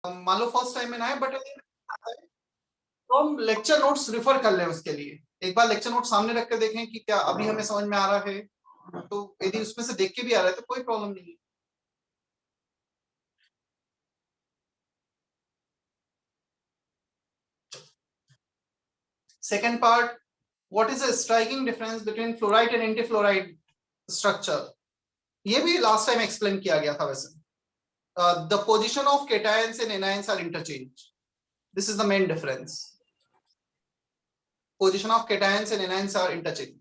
मान लो first time में ना है बट तो हम लेक्चर नोट्स रिफर कर लें उसके लिए, एक बार लेक्चर नोट सामने रख कर देखें कि क्या अभी हमें समझ में आ रहा है, तो यदि उसमें से देख के भी आ रहा है तो कोई प्रॉब्लम नहीं है। Second part, what is the striking difference between fluoride and antifluoride structure, ये भी लास्ट टाइम एक्सप्लेन किया गया था वैसे। The position of cations and anions are interchange, this is the main difference, position of cations and anions are interchange,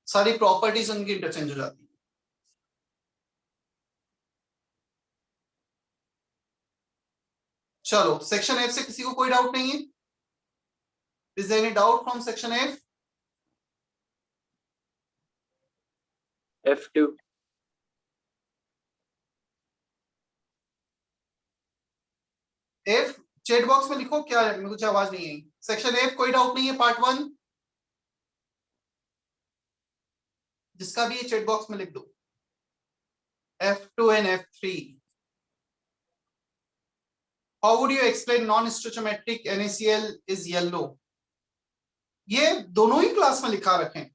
सारी properties उनकी interchange हो जाती है। चलो सेक्शन एफ से किसी को कोई डाउट नहीं है? Is there any doubt from section F? F2. F chat box में लिखो क्या है, मुझे आवाज नहीं आई। सेक्शन एफ कोई डाउट नहीं है पार्ट 1? जिसका भी है चैट बॉक्स में लिख दो। F2 and F3, how would you explain non-stoichiometric NaCl is yellow? ये दोनों ही क्लास में लिखा रखें,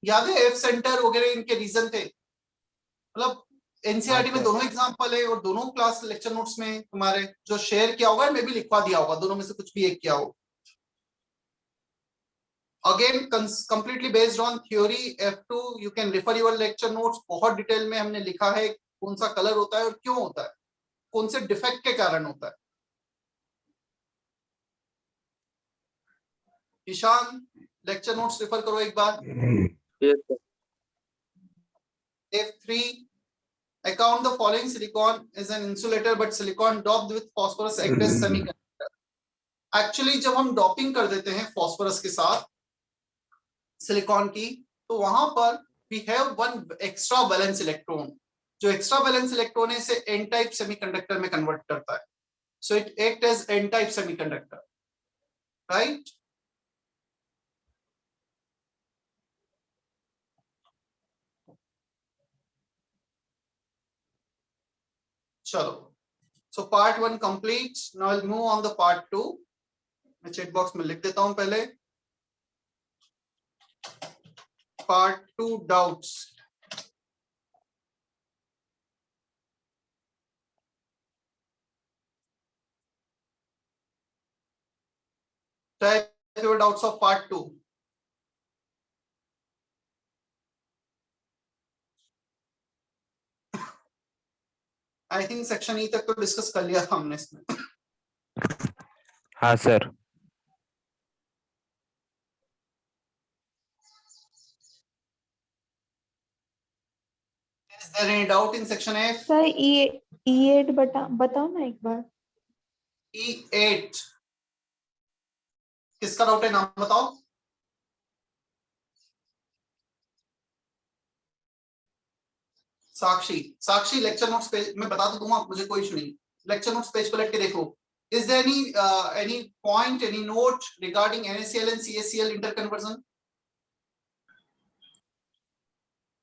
याद है एफ सेंटर वगैरह इनके रीजन थे, मतलब एनसीईआरटी में दोनों एग्जांपल है और दोनों क्लास लेक्चर नोट्स में तुम्हारे जो शेयर किया होगा मैं भी लिखवा दिया होगा, दोनों में से कुछ भी एक किया हो। Again completely based on theory F2, you can refer your lecture notes, बहुत डिटेल में हमने लिखा है कौन सा कलर होता है और क्यों होता है, कौन से डिफेक्ट के कारण होता है। ईशान लेक्चर नोट्स रेफर करो एक बार। Yes, sir. F3, account the following: silicon is an insulator but silicon doped with phosphorus act as semiconductor. Actually जब हम डॉपिंग कर देते हैं फॉस्फोरस के साथ सिलिकॉन की, तो वहां पर we have one extra valence electron, जो एक्स्ट्रा वैलेंस इलेक्ट्रॉन है इसे एन टाइप सेमीकंडक्टर में कन्वर्ट करता है, so it act as N type semiconductor, right? चलो, so part 1 complete, now will move on the part 2। मैं चैट बॉक्स में लिख देता हूं पहले, part 2 doubts. Type your doubts of part 2. I think section E तक तो डिस्कस कर लिया था हमने इसमें। हाँ sir. Is there any doubt in section F? Sir E8 बताओ ना एक बार। E8 किसका डाउट है, नाम बताओ। साक्षी लेक्चर नोट्स पेज मैं बता तो दूंगा, मुझे कोई इशू नहीं, लेक्चर नोट्स पेज पर लट के देखो। Is there any point, any note regarding NaCl and CaCl interconversion,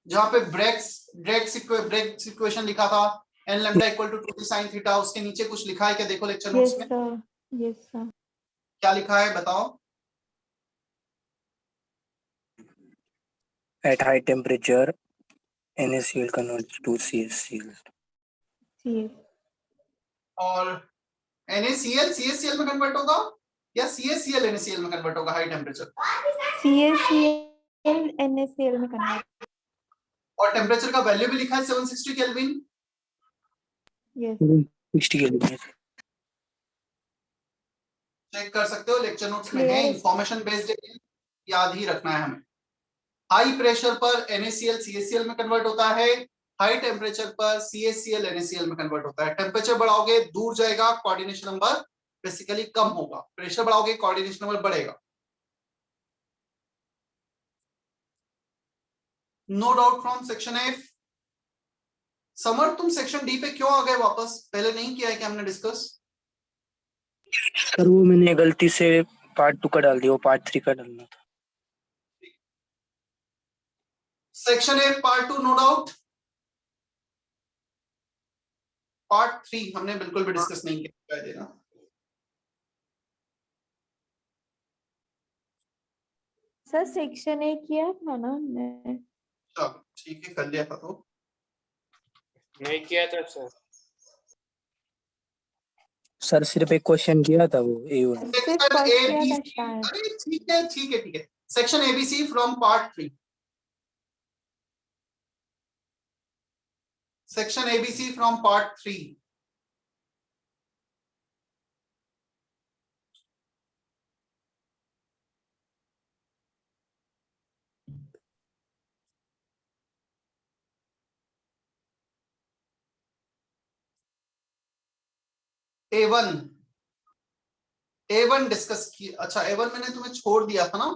जहां पे ब्रेग्स इक्वेशन लिखा था n lambda equal to 2 sin theta, उसके नीचे कुछ लिखा है क्या? देखो लेक्चर नोट्स में यस सर। क्या लिखा है बताओ। At high temperature, NaCl converts to CaCl. और NaCl CaCl में कन्वर्ट होगा या CaCl NaCl में कन्वर्ट होगा हाई टेम्परेचर? CaCl NaCl में कन्वर्ट। और टेम्परेचर का वैल्यू भी लिखा है 760 केल्विन। Yes 60 kelvin. चेक कर सकते हो लेक्चर नोट्स में है, इंफॉर्मेशन बेस्ड है, याद ही रखना है हमें। हाई प्रेशर पर NaCl CaCl में कन्वर्ट होता है, हाई टेम्परेचर पर CaCl NaCl में कन्वर्ट होता है। टेम्परेचर बढ़ाओगे दूर जाएगा, कोऑर्डिनेशन नंबर बेसिकली कम होगा, प्रेशर बढ़ाओगे कोऑर्डिनेशन नंबर बढ़ेगा। No doubt from section F. Samar तुम सेक्शन डी पे क्यों आ गए वापस, पहले नहीं किया है क्या हमने डिस्कस? सर वो मैंने गलती से पार्ट 2 का डाल दिया, वो पार्ट 3 का डालना था। Section F part 2 no doubt. Part 3 हमने बिल्कुल भी डिस्कस नहीं किया है ना। सर सेक्शन ए किया था ना हमने। चलो ठीक है, कर लिया था तो नहीं किया था सर। सर सिर्फ एक क्वेश्चन किया था वो A1। सिर्फ सेक्शन फर्स्ट ए किया बी था सी। शायद। अरे ठीक है ठीक है ठीक है, section ABC from part 3, section ABC from part 3। A1 A1 discuss की। अच्छा A1 मैंने तुम्हें छोड़ दिया था ना,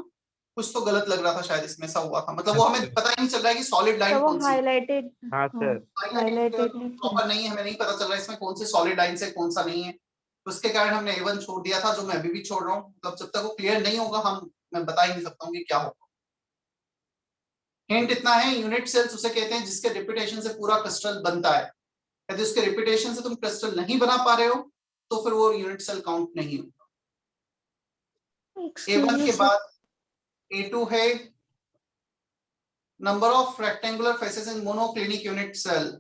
कुछ तो गलत लग रहा था शायद, इसमें ऐसा हुआ था, मतलब वो हमें पता ही नहीं चल रहा है कि सॉलिड तो लाइन वो कौन सी हाईलाइटेड। हाँ सर। हाईलाइटेड नहीं किया। प्रॉपर नहीं है, हमें नहीं पता चल रहा है इसमें कौन से सॉलिड लाइन से कौन सा नहीं है, तो उसके कारण हमने A1 छोड़ दिया था, जो मैं अभी भी छोड़ रहा हूँ। मतलब जब तक वो क्लियर नहीं होगा मैं बता ही नहीं सकता हूँ कि क्या होगा। हिंट इतना है, यूनिट सेल्स उसे कहते हैं जिसके रिपीटेशन से पूरा क्रिस्टल बनता है। यदि उसके रिपीटेशन से तुम क्रिस्टल नहीं बना पा रहे हो तो फिर वो यूनिट सेल काउंट नहीं होगा। Excuse A1 me, के sir. बाद A2 है number of rectangular faces in monoclinic unit cell.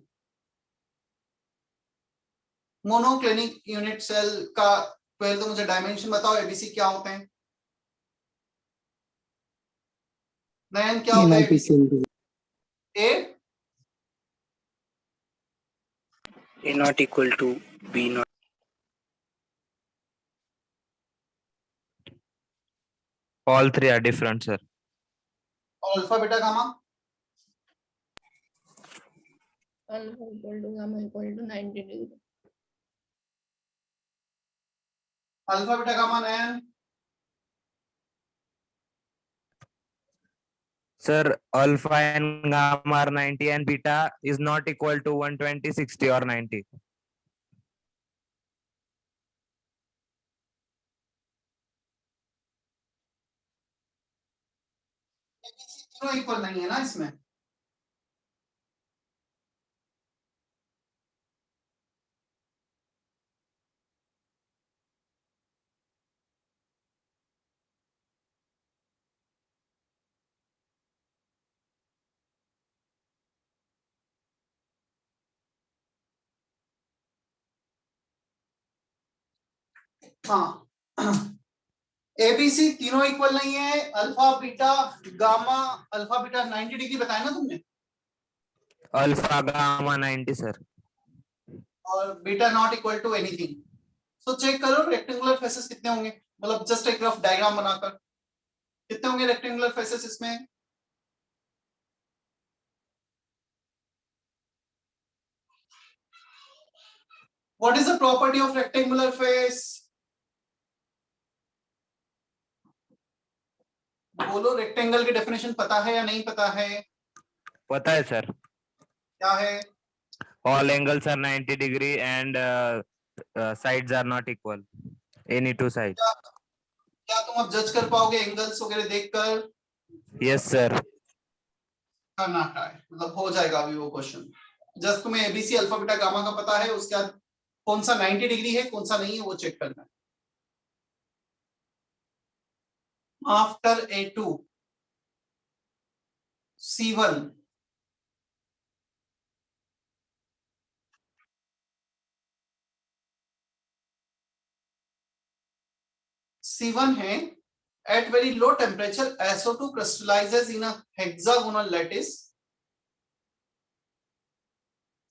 Monoclinic unit cell का पहले तो मुझे डायमेंशन बताओ, एबीसी क्या होते हैं? नयन क्या A होता है not ABC? equal to A A not equal to B not. All three are different, sir. और alpha beta gamma? Alpha equal to gamma equal to 90 degree. Alpha beta gamma Nayan? Sir, alpha and gamma are 90 and beta is not equal to 120, 60 or 90. तीनों equal नहीं है ना इसमें। हाँ ABC तीनों equal नहीं है। Alpha beta gamma, alpha beta 90 degree बताया ना तुमने, Alpha, gamma 90, sir. और beta not equal to anything. So check करो रेक्टेंगुलर फेसेस कितने होंगे, मतलब जस्ट एक रफ डायग्राम बनाकर कितने होंगे रेक्टेंगुलर फेसेस इसमें? What is the property of rectangular face? बोलो, रेक्टेंगल की डेफिनेशन पता है या नहीं पता है? पता है sir. क्या है? All angles are 90 degree and sides are not equal. Any two sides. क्या तुम अब जज कर पाओगे एंगल्स वगैरह देखकर? Yes, sir. करना ट्राई, मतलब हो जाएगा अभी वो क्वेश्चन। जस्ट तुम्हें एबीसी अल्फा बीटा गामा का पता है, उसके बाद कौन सा 90 डिग्री है कौन सा नहीं है वो चेक करना है। आफ्टर A2 C1 C1 है at very low temperature SO2 crystallizes in a hexagonal lattice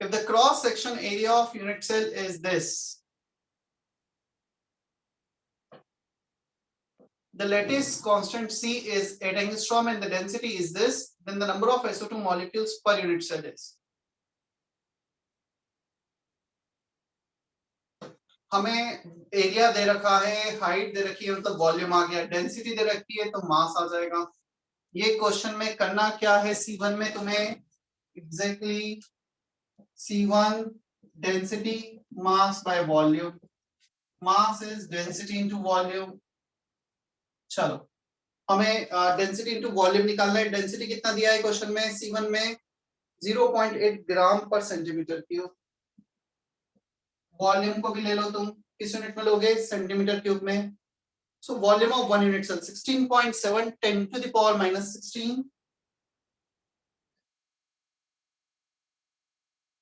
if the cross section area of unit cell is this. The lattice constant C is 8 angstrom and the density is this, then the number of SO2 molecules per unit cell is. हमें area दे रखा है, height दे रखी है मतलब volume आ गया, density दे रखी है तो मास आ जाएगा। ये क्वेश्चन में करना क्या है C1 में तुम्हें exactly C1 density mass by volume, mass is density into volume. चलो हमें डेंसिटी इनटू वॉल्यूम निकालना है। डेंसिटी कितना दिया है क्वेश्चन में C1 में? 0.8 ग्राम पर सेंटीमीटर क्यूब। वॉल्यूम को भी ले लो तुम, किस यूनिट में लोगे? सेंटीमीटर क्यूब में। So volume of one unit cell 16.7 10 to the power minus 16।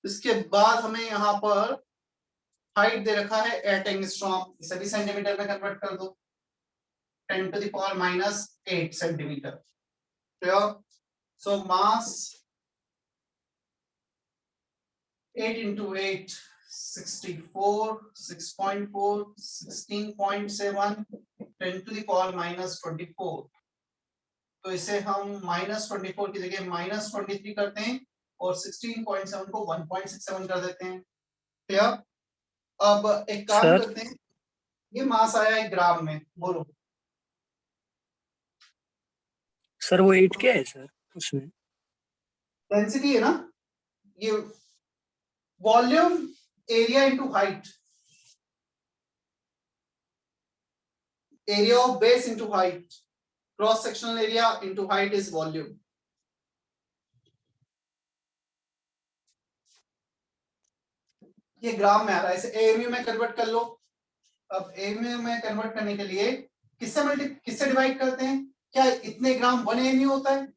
इसके बाद हमें यहाँ पर हाइट दे रखा है 8 एंगस्ट्रॉम, इसे भी सेंटीमीटर में कन्वर्ट कर दो, 10 to the power minus 8 centimetre. So mass 8 into 8 64, 6.4, 16.7, 10 to the power minus 24। तो इसे हम -24 की जगह -23 करते हैं और 16.7 को 1.67 कर देते हैं। क्लियर? अब एक काम Sir? करते हैं, ये मास आया है ग्राम में, बोलो सर वो 8 क्या है सर उसमें? डेंसिटी है ना, ये volume area into height, area of base into height, cross sectional area into height is volume. ये ग्राम में आ रहा है, इसे एएमयू में कन्वर्ट कर लो। अब एएमयू में कन्वर्ट करने के लिए किससे डिवाइड करते हैं? क्या इतने ग्राम 1 एएमयू होता है?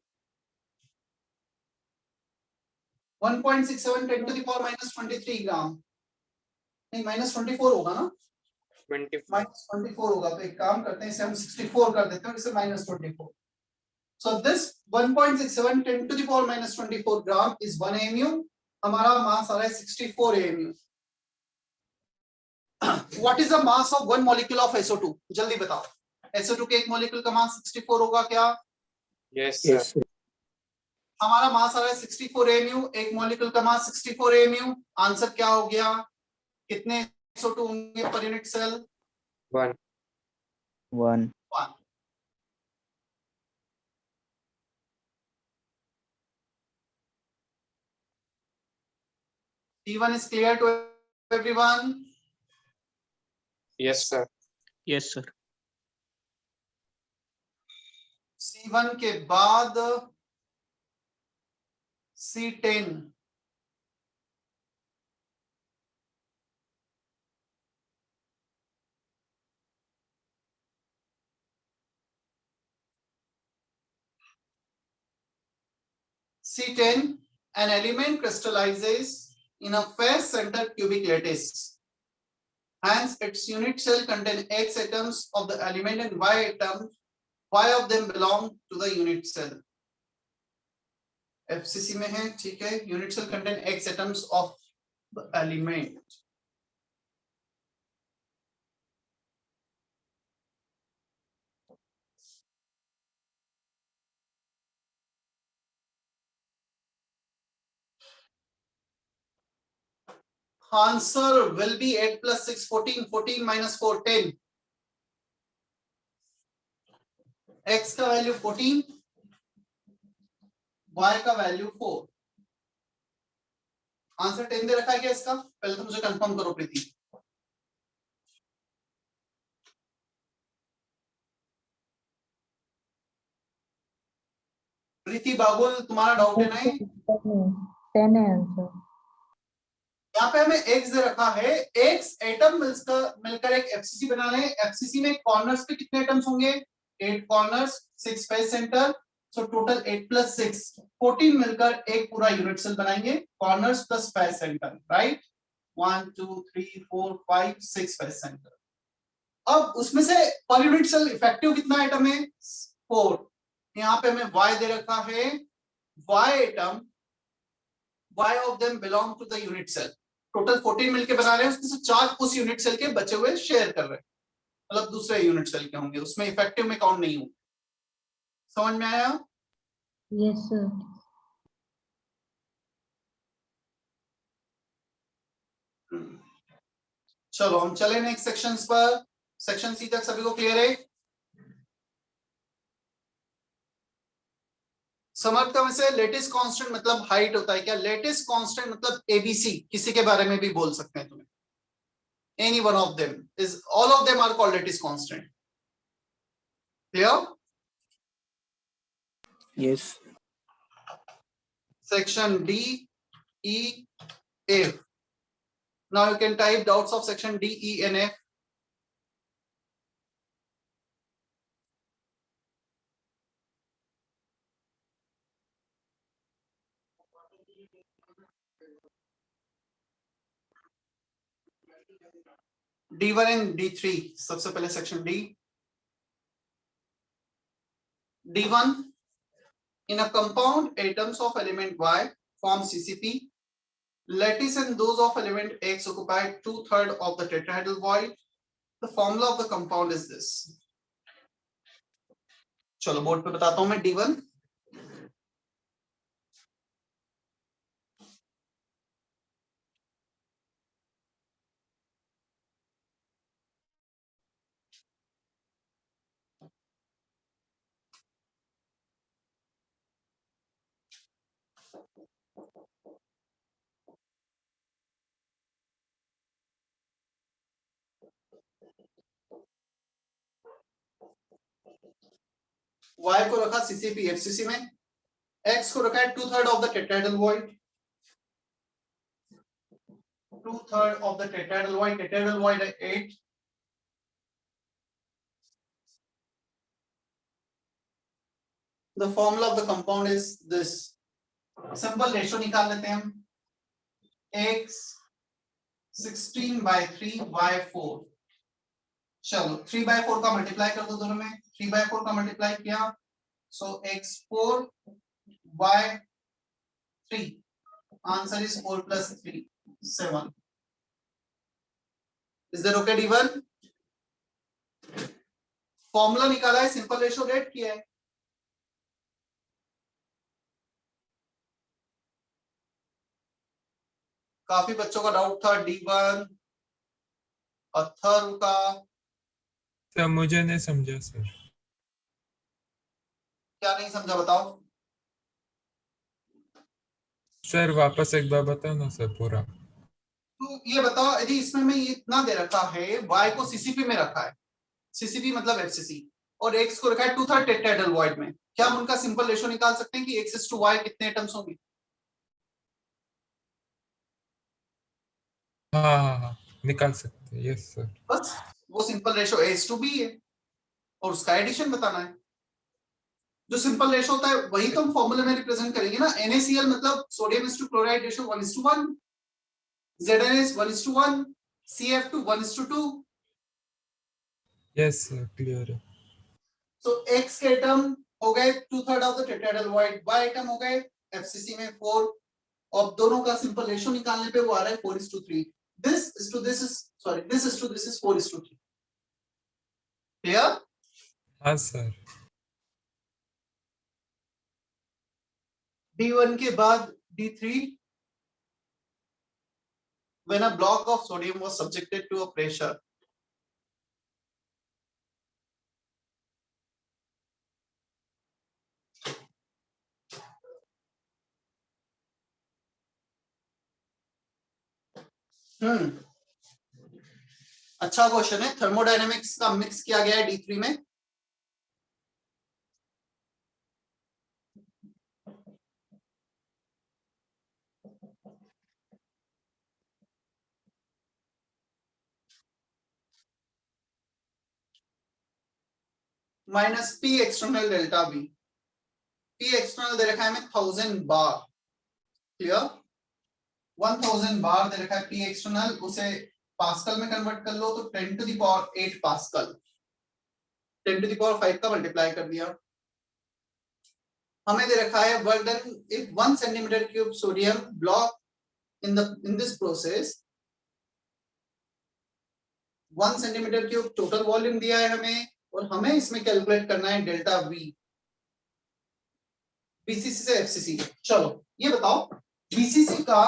1.67 10 to the power minus 23 ग्राम, नहीं -24 होगा ना, -24 होगा। तो एक काम करते हैं, इसे हम 64 कर देते हैं, इसे -24। So this 1.67 10 to the power minus 24 gram is 1 AMU. हमारा मास आ रहा है 64 AMU. What is the mass of one molecule of SO2? जल्दी बताओ, SO2 के एक मॉलिक्यूल का मास 64 होगा क्या? Yes, Yes sir. sir. हमारा मास आ रहा है 64 एएमयू, एक मॉलिक्यूल का मास 64 एएमयू। आंसर क्या हो गया? कितने SO2 होंगे per unit cell? 1. 1. 1। T1 is clear to everyone? Yes, sir. Yes, sir. C1 के बाद C10, C10, an element crystallizes in a face center cubic lattice. Hence, its unit cell contain X atoms of the element and Y of them belong to the unit cell. FCC में है, ठीक है। Unit cell contain X atoms of the element. Answer will be 8 plus 6 14, 14 minus 4 10। X का value 14, Y का value 4। Answer 10 दे रखा है क्या इसका? पहले तो मुझे कंफर्म करो प्रीति। प्रीति बाबुल, तुम्हारा डाउट है नहीं? 10 है आंसर। यहाँ पे हमें X दे रखा है, X एटम मिलकर एक FCC बना रहे हैं। FCC में कॉर्नर्स पे कितने एटम्स होंगे? 8 corners, 6 face centre, so total 8 plus 6 14 मिलकर एक पूरा यूनिट सेल बनाएंगे, corners plus face centre, right? 1 2 3 4 5 6 face centre. अब उसमें से पर यूनिट सेल इफेक्टिव कितना एटम है? 4। यहाँ पे हमें Y दे रखा है, Y atom, Y of them belong to the unit cell। Total 14 मिलके बना रहे हैं, उसमें से 4 उस यूनिट सेल के बचे हुए शेयर कर रहे हैं, मतलब दूसरे यूनिट सेल के होंगे, उसमें इफेक्टिव में काउंट नहीं होंगे। समझ में आया? Yes sir. चलो हम चले नेक्स्ट सेक्शंस पर। सेक्शन सी तक सभी को क्लियर है? समर्थता में से लेटेस्ट कांस्टेंट मतलब हाइट होता है क्या? लेटेस्ट कांस्टेंट मतलब एबीसी, किसी के बारे में भी बोल सकते हैं तुम्हें। Any one of them is, all of them are called lattice constant. Clear? Yes. Section D, E, F, Now you can type doubts of section D, E, and F. D1 and D3. सबसे पहले section D. D1. In a compound, atoms of element Y form CCP. Lattice and those of element X occupy 2/3 of the tetrahedral void. The formula of the compound is this. चलो board पे बताता हूं मैं D1. Y को रखा CCP FCC में, X को रखा है 2/3 of the tetrahedral void. 2/3 of the tetrahedral void. Tetrahedral void है 8. The formula of the compound is this. Simple ratio निकाल लेते हैं हम. X 16/3 Y4. चलो 3/4 का मल्टीप्लाई कर दो दोनों में. 3/4 का मल्टीप्लाई किया, so X4 Y3. Answer is 4 plus 3, 7. Is that okay, D1? Formula निकाला है, सिंपल रेशियो रेट किया है. काफी बच्चों का डाउट था D1 अथर्व का. सर मुझे नहीं समझा सर. क्या नहीं समझा बताओ. सर वापस एक बार बताओ ना सर पूरा. तो ये बताओ, यदि इसमें मैं ये इतना दे रखा है, y को CCP में रखा है, CCP मतलब FCC, और x को रखा है 2/3 टेट्राहेड्रल वॉइड में, क्या हम उनका सिंपल रेशियो निकाल सकते हैं कि x/y कितने एटम्स होंगे? हाँ निकाल सकते हैं. Yes sir. बस वो सिंपल रेशियो A/B है और उसका एडिशन बताना है. जो सिंपल रेशियो होता है वही तो हम फॉर्मूले में रिप्रेजेंट करेंगे ना. NaCl मतलब sodium is to chloride ratio 1:1, ZnS 1:1, CF2 1:2. Yes sir clear है. So X के एटम हो गए 2/3 of the tetrahedral void, Y atom हो गए FCC में 4, और दोनों का सिंपल रेशियो निकालने पे वो आ रहा है 4:3. This is to this is 4:3. Clear? हाँ सर. D1 के बाद D3. When a block of sodium was subjected to a pressure, अच्छा क्वेश्चन है. थर्मोडायनेमिक्स का मिक्स किया गया है D3 में. Minus P external delta B. P external दे रखा है हमें 1000 बार. क्लियर? 1000 बार दे रखा है P एक्सटर्नल, उसे पास्कल में कन्वर्ट कर लो तो 10⁸ पास्कल. 10⁵ का मल्टीप्लाई कर दिया. हमें दे रखा है work done if 1 centimetre cube sodium block in this process. 1 centimetre cube total volume दिया है हमें, और हमें इसमें कैलकुलेट करना है डेल्टा V BCC से FCC. चलो ये बताओ BCC का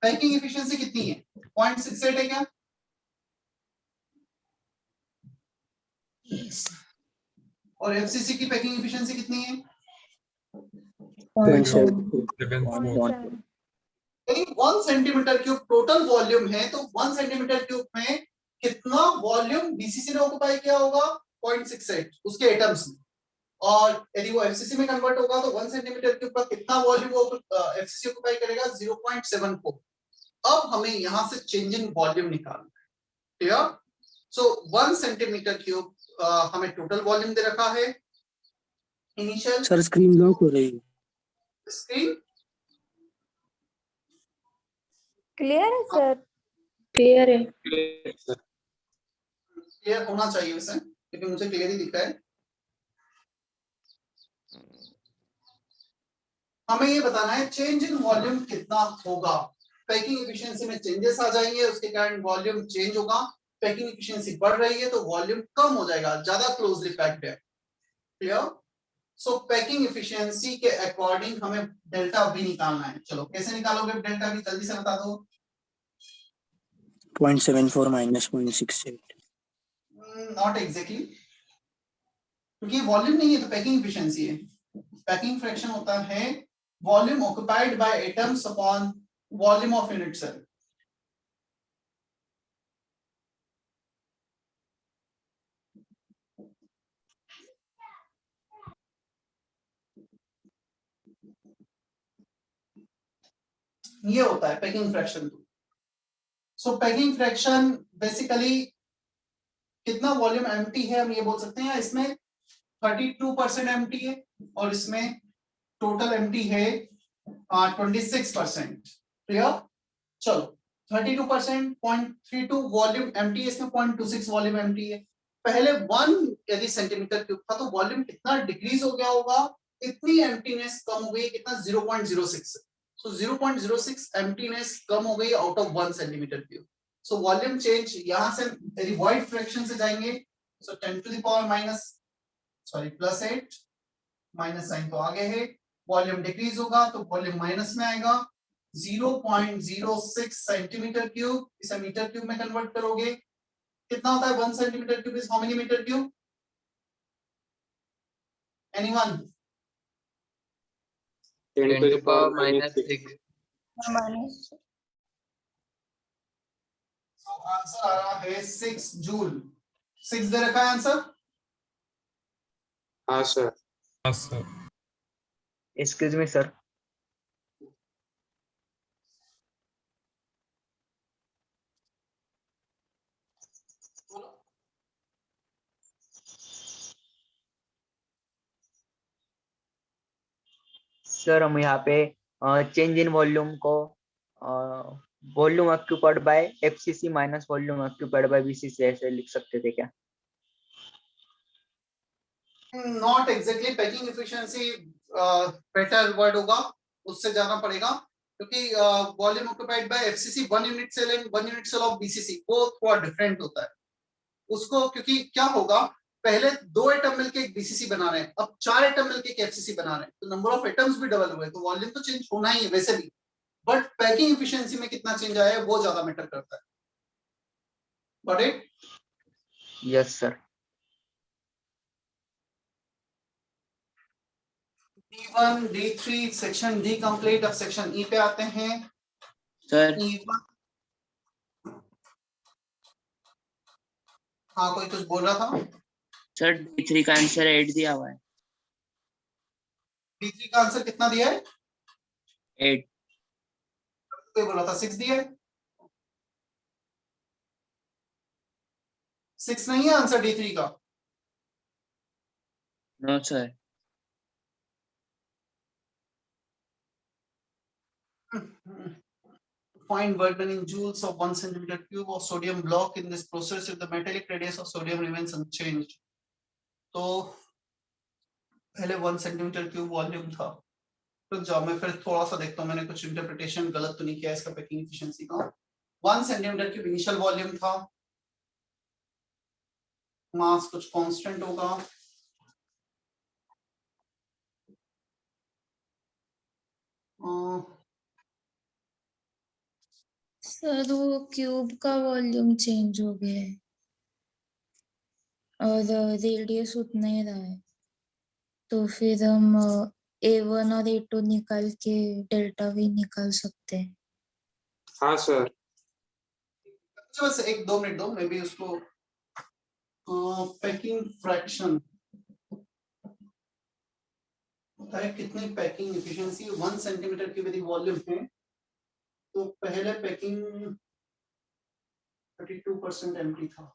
पैकिंग एफिशिएंसी कितनी है? 0.68 है क्या? और FCC की पैकिंग एफिशिएंसी कितनी है? 0.74. 1 सेंटीमीटर क्यूब टोटल वॉल्यूम है, तो 1 सेंटीमीटर क्यूब में कितना वॉल्यूम BCC ने ऑक्युपाई किया होगा? 0.68 उसके एटम्स में. और यदि वो FCC में कन्वर्ट होगा तो 1 सेंटीमीटर क्यूब का कितना वॉल्यूम वो FCC ऑक्युपाई करेगा? 0.74. अब हमें यहां से चेंज इन वॉल्यूम निकालना है, क्लियर? सो 1 सेंटीमीटर क्यूब हमें टोटल वॉल्यूम दे रखा है इनिशियल। सर स्क्रीन लॉक हो रही है। स्क्रीन क्लियर है सर? क्लियर है। क्लियर होना चाहिए वैसे, क्योंकि मुझे क्लियर ही दिखा है। हमें ये बताना है चेंज इन वॉल्यूम कितना होगा। पैकिंग एफिशिएंसी में चेंजेस आ जाएंगे, उसके कारण वॉल्यूम चेंज होगा। पैकिंग एफिशिएंसी बढ़ रही है तो वॉल्यूम कम हो जाएगा, ज्यादा क्लोजली पैक्ड है, क्लियर? सो पैकिंग एफिशिएंसी के अकॉर्डिंग हमें डेल्टा वी निकालना है। चलो कैसे निकालोगे डेल्टा वी, जल्दी से बता दो। 0.74 माइनस 0.68। नॉट एग्जैक्टली, क्योंकि वॉल्यूम नहीं है तो पैकिंग एफिशिएंसी है। पैकिंग फ्रैक्शन होता है volume occupied by atoms upon volume of unit cell. ये होता है packing fraction. So packing fraction basically कितना वॉल्यूम एम्प्टी है हम ये बोल सकते हैं। इसमें 32% एम्प्टी है और इसमें टोटल एम्प्टी है 26%, क्लियर? चलो 32% 0.32 वॉल्यूम एम्प्टी है, इसमें 0.26 वॉल्यूम एम्प्टी है। पहले 1 यदि सेंटीमीटर क्यूब था तो वॉल्यूम कितना डिक्रीज हो गया होगा, इतनी एम्प्टीनेस कम हो गई, कितना 0.06। सो 0.06 एम्प्टीनेस कम हो गई out of 1 centimetre cube. So volume change यहां से रिवॉइड फ्रैक्शन से जाएंगे। So 10 to the power minus +8, minus sign तो आगे है। वॉल्यूम डिक्रीज होगा तो वॉल्यूम माइनस में आएगा। 0.06 सेंटीमीटर क्यूब, इसे मीटर क्यूब में कन्वर्ट करोगे कितना होता है? 1 centimetre cube is how many metre cube? Anyone? 10 to the power minus 6. Minus so answer आ रहा है 6 जूल। 6 दे रखा है आंसर। हाँ सर। हाँ sir. Excuse me sir. Sir हम यहाँ पे चेंज इन वॉल्यूम को volume occupied by FCC minus volume occupied by BCC ऐसे लिख सकते थे क्या? Not exactly, packing efficiency better word होगा, उससे जाना पड़ेगा, क्योंकि volume occupied by FCC 1 unit cell and 1 unit cell of BCC वो थोड़ा डिफरेंट होता है उसको। क्योंकि क्या होगा, पहले 2 एटम मिलके एक बीसीसी बना रहे हैं, अब 4 एटम मिलके एक एफसीसी बना रहे हैं, तो नंबर ऑफ एटम्स भी डबल हुए, तो वॉल्यूम तो चेंज होना ही है वैसे भी, बट पैकिंग एफिशिएंसी में कितना चेंज आया है वो ज्यादा मैटर करता है। Got it? Yes sir. D1 D3 section D complete. अब सेक्शन ई पे आते हैं सर। E1। हाँ कोई कुछ बोल रहा था? सर D3 का आंसर 8 दिया हुआ है। D3 का आंसर कितना दिया है? 8। कोई बोला था 6 दिया है? 6 नहीं है आंसर D3 का। No sir. Find work done in joules of 1 centimeter cube of sodium block in this process if the metallic radius of sodium remains unchanged. तो पहले 1 सेंटीमीटर क्यूब वॉल्यूम था, तो जब मैं फिर थोड़ा सा देखता हूँ मैंने कुछ इंटरप्रिटेशन गलत तो नहीं किया इसका पैकिंग एफिशिएंसी का। 1 सेंटीमीटर क्यूब इनिशियल वॉल्यूम था, मास कुछ कांस्टेंट होगा, सर वो क्यूब का वॉल्यूम चेंज हो गया है और रेडियस उतना ही रहा है, तो फिर हम A1 और A2 निकाल के डेल्टा वी निकाल सकते हैं। हाँ सर। बस 1-2 मिनट दो, मैं भी उसको पैकिंग फ्रैक्शन होता है कितनी पैकिंग एफिशिएंसी 1 सेंटीमीटर की यदि वॉल्यूम है तो पहले पैकिंग 32% एम्प्टी था।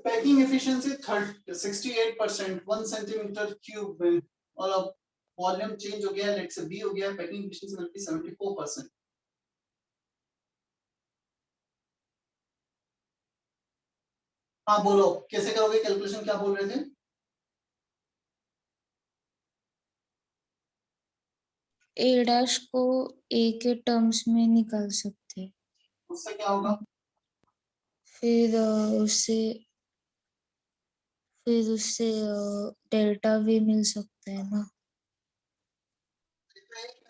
पैकिंग एफिशिएंसी 68%, 1 सेंटीमीटर क्यूब में, और अब वॉल्यूम चेंज हो गया, लेट्स से बी हो गया, पैकिंग एफिशिएंसी बल्कि 74%। हाँ बोलो कैसे करोगे कैलकुलेशन, क्या बोल रहे थे? ए डैश को ए के टर्म्स में निकाल सकते हैं, उससे क्या होगा? फिर उससे डेल्टा वी मिल सकता है ना।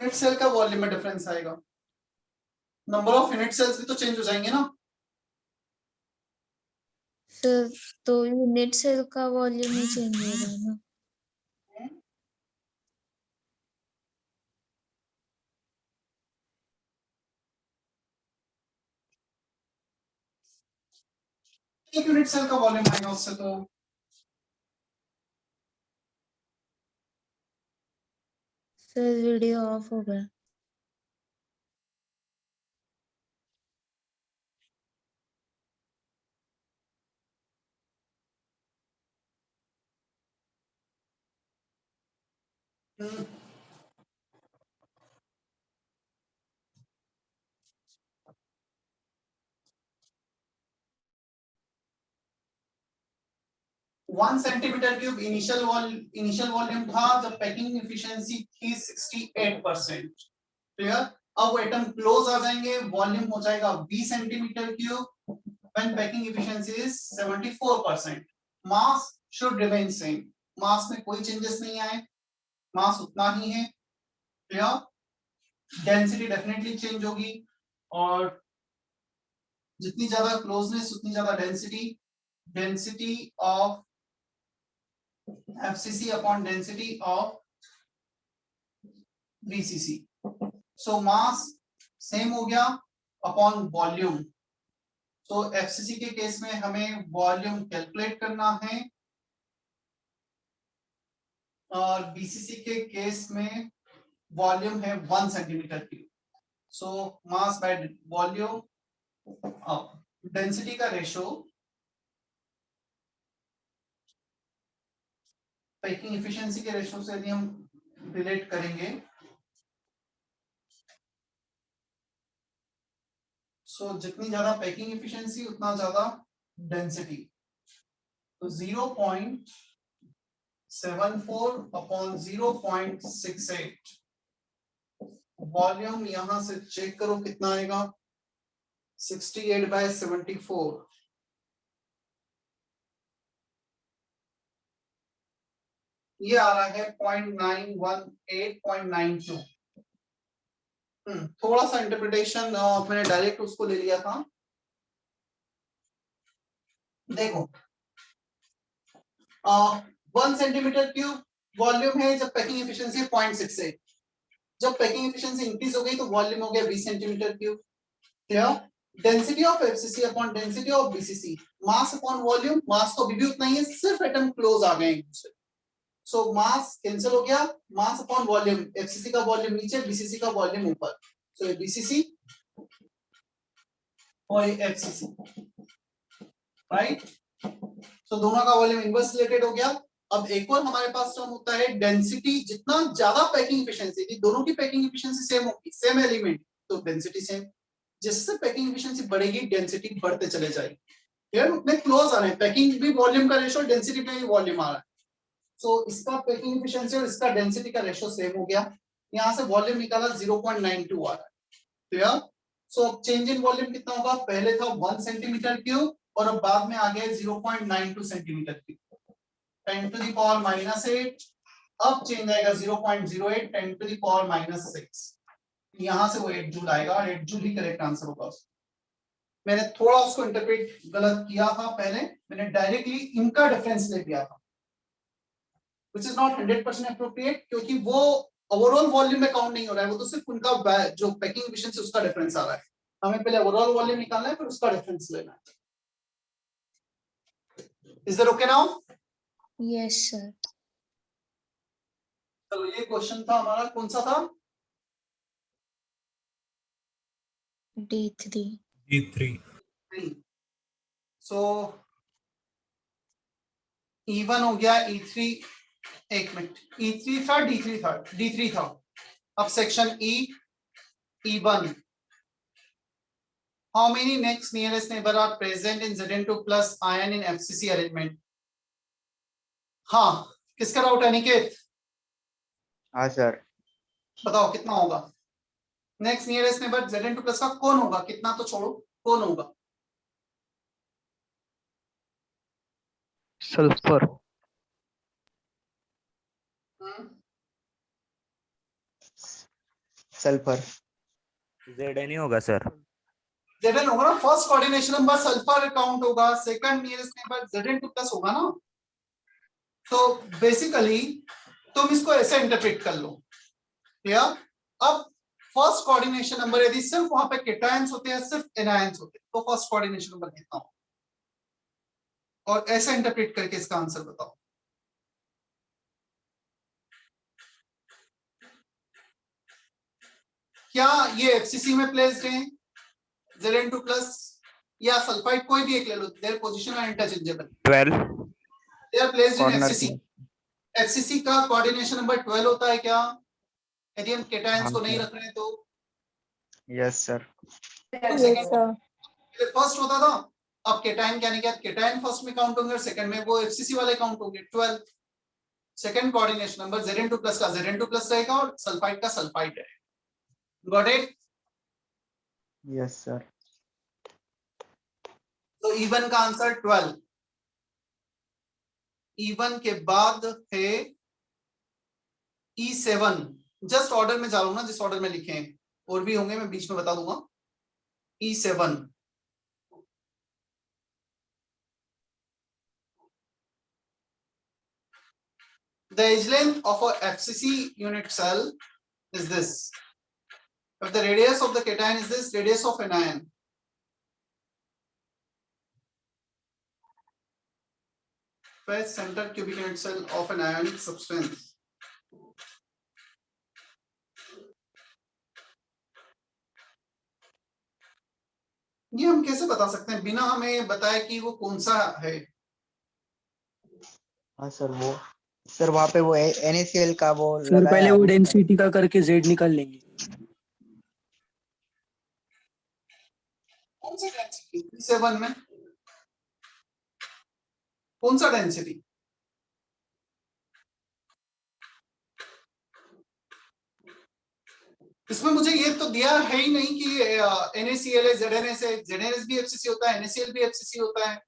यूनिट सेल का वॉल्यूम में डिफरेंस आएगा, नंबर ऑफ यूनिट सेल्स भी तो चेंज हो जाएंगे ना। सर तो यूनिट सेल का वॉल्यूम ही चेंज होगा ना। एक यूनिट सेल का वॉल्यूम आएगा उससे तो। सर वीडियो ऑफ हो गया। One centimetre cube initial volume था जब पैकिंग एफिशिएंसी थी 68%। क्लियर? अब वो एटम क्लोज आ जाएंगे, वॉल्यूम हो जाएगा 20 centimetre cube when packing efficiency is 74%। Mass should remain same, mass में कोई चेंजेस नहीं आए, मास उतना ही है। क्लियर? डेंसिटी डेफिनेटली चेंज होगी, और जितनी ज्यादा क्लोजनेस उतनी ज्यादा density of FCC upon density of VCC. So mass same हो गया अपॉन वॉल्यूम। तो FCC के केस में हमें वॉल्यूम कैलकुलेट करना है, और BCC के केस में वॉल्यूम है 1 centimetre cube. So mass by volume, density का रेशो पैकिंग एफिशिएंसी के रेशो से यदि हम रिलेट करेंगे, सो जितनी ज्यादा पैकिंग एफिशिएंसी उतना ज्यादा डेंसिटी। तो 0.74 अपॉन 0.68, वॉल्यूम यहां से चेक करो कितना आएगा, 68/74। ये आ रहा है 0.918.92। थोड़ा सा इंटरप्रिटेशन मैंने डायरेक्ट उसको ले लिया था। देखो 1 सेंटीमीटर क्यूब वॉल्यूम है जब पैकिंग एफिशिएंसी 0.68। जब पैकिंग एफिशिएंसी इंक्रीज हो गई तो वॉल्यूम हो गया 20 centimetre cube. Clear? Density of FCC upon density of BCC, mass upon volume, mass तो अभी भी उतना ही है, सिर्फ एटम क्लोज आ गए एक दूसरे। सो मास कैंसिल हो गया, मास अपॉन वॉल्यूम, एफसीसी का वॉल्यूम नीचे, बीसीसी का वॉल्यूम ऊपर। सो ये बीसीसी और ये एफसीसी, राइट? सो दोनों का वॉल्यूम इनवर्स रिलेटेड हो गया। अब एक और हमारे पास टर्म होता है डेंसिटी। जितना ज्यादा पैकिंग एफिशिएंसी थी, दोनों की पैकिंग एफिशिएंसी सेम होगी, सेम एलिमेंट, तो डेंसिटी सेम। जिससे पैकिंग एफिशिएंसी बढ़ेगी डेंसिटी बढ़ते चले जाएगी। क्लियर? उतने क्लोज आ रहे हैं, पैकिंग भी वॉल्यूम का रेशियो, डेंसिटी में भी वॉल्यूम आ रहा है। सो इसका पैकिंग एफिशिएंसी और इसका डेंसिटी का रेशियो सेम हो गया। यहां से वॉल्यूम निकाला 0.92 आ रहा है। क्लियर? सो अब चेंज इन वॉल्यूम कितना होगा? पहले था 1 सेंटीमीटर क्यूब और अब बाद में आ गया 0.92 centimetre cube, 10 to the power -8। अब चेंज आएगा 0.08, 10 to the power -6। यहां से वो 8 जूल आएगा और 8 जूल ही करेक्ट आंसर होगा। मैंने थोड़ा उसको इंटरप्रेट गलत किया था पहले, मैंने डायरेक्टली इनका डिफरेंस ले लिया था, which is not 100% appropriate, क्योंकि वो ओवरऑल वॉल्यूम में काउंट नहीं हो रहा है, वो तो सिर्फ उनका जो पैकिंग एफिशिएंसी उसका डिफरेंस आ रहा है। हमें पहले ओवरऑल वॉल्यूम निकालना है, फिर उसका डिफरेंस लेना है। Is that okay now? Yes, sir. चलो ये क्वेश्चन था हमारा, कौन सा था? D3. D3. सो E1 हो गया, E3, एक मिनट, E3 था, D3 था। अब section E1, how many next nearest neighbor are present in Zn2 plus ion in FCC arrangement? हाँ, किसका डाउट है निकेत? हाँ सर। बताओ कितना होगा? Next nearest neighbour Zn2 plus का कौन होगा? कितना तो छोड़ो, कौन होगा? सल्फर। सल्फर। Zn ही होगा सर। Zn होगा ना, first coordination number sulphur count होगा, second nearest neighbour Zn2 plus होगा ना। तो बेसिकली तुम इसको ऐसे इंटरप्रेट कर लो, क्लियर? अब फर्स्ट कोऑर्डिनेशन नंबर यदि सिर्फ वहां पे केटायंस होते हैं, सिर्फ एनायंस होते हैं, तो फर्स्ट कोऑर्डिनेशन नंबर कितना हो? और ऐसे इंटरप्रेट करके इसका आंसर बताओ। क्या ये एफसीसी में प्लेस्ड है Zn2 प्लस या सल्फाइड, कोई भी एक ले लो, their position are interchangeable. 12 they are placed in corner FCC. FCC का कोऑर्डिनेशन नंबर 12 होता है क्या, यदि हम केटायंस को नहीं रख रहे हैं तो? Yes sir. Yes, sir. First होता था, अब केटायन क्या नहीं क्या, केटायन फर्स्ट में काउंट होंगे और सेकंड में वो एफसीसी वाले काउंट होंगे। 12 second coordination number Zn2 plus का Zn2 प्लस रहेगा और सल्फाइड का सल्फाइड रहेगा। Got it? Yes sir. तो E1 का आंसर 12। E1 के बाद है E7। जस्ट ऑर्डर में जा रहा हूं ना, जिस ऑर्डर में लिखे हैं, और भी होंगे मैं बीच में बता दूंगा। E7 the edge length of a FCC unit cell is this. If the radius of the cation is this, radius of anion, face center cubic unit cell of an ionic substance. ये हम कैसे बता सकते हैं बिना हमें बताए कि वो कौन सा है? हाँ सर, वो सर वहाँ पे वो NaCl का वो सर पहले वो डेंसिटी का करके Z निकाल लेंगे। कौन सा डेंसिटी? E7 में कौन सा डेंसिटी? इसमें मुझे ये तो दिया है ही नहीं कि NaCl है, ZnS है, ZnS भी FCC होता है, NaCl भी FCC होता है।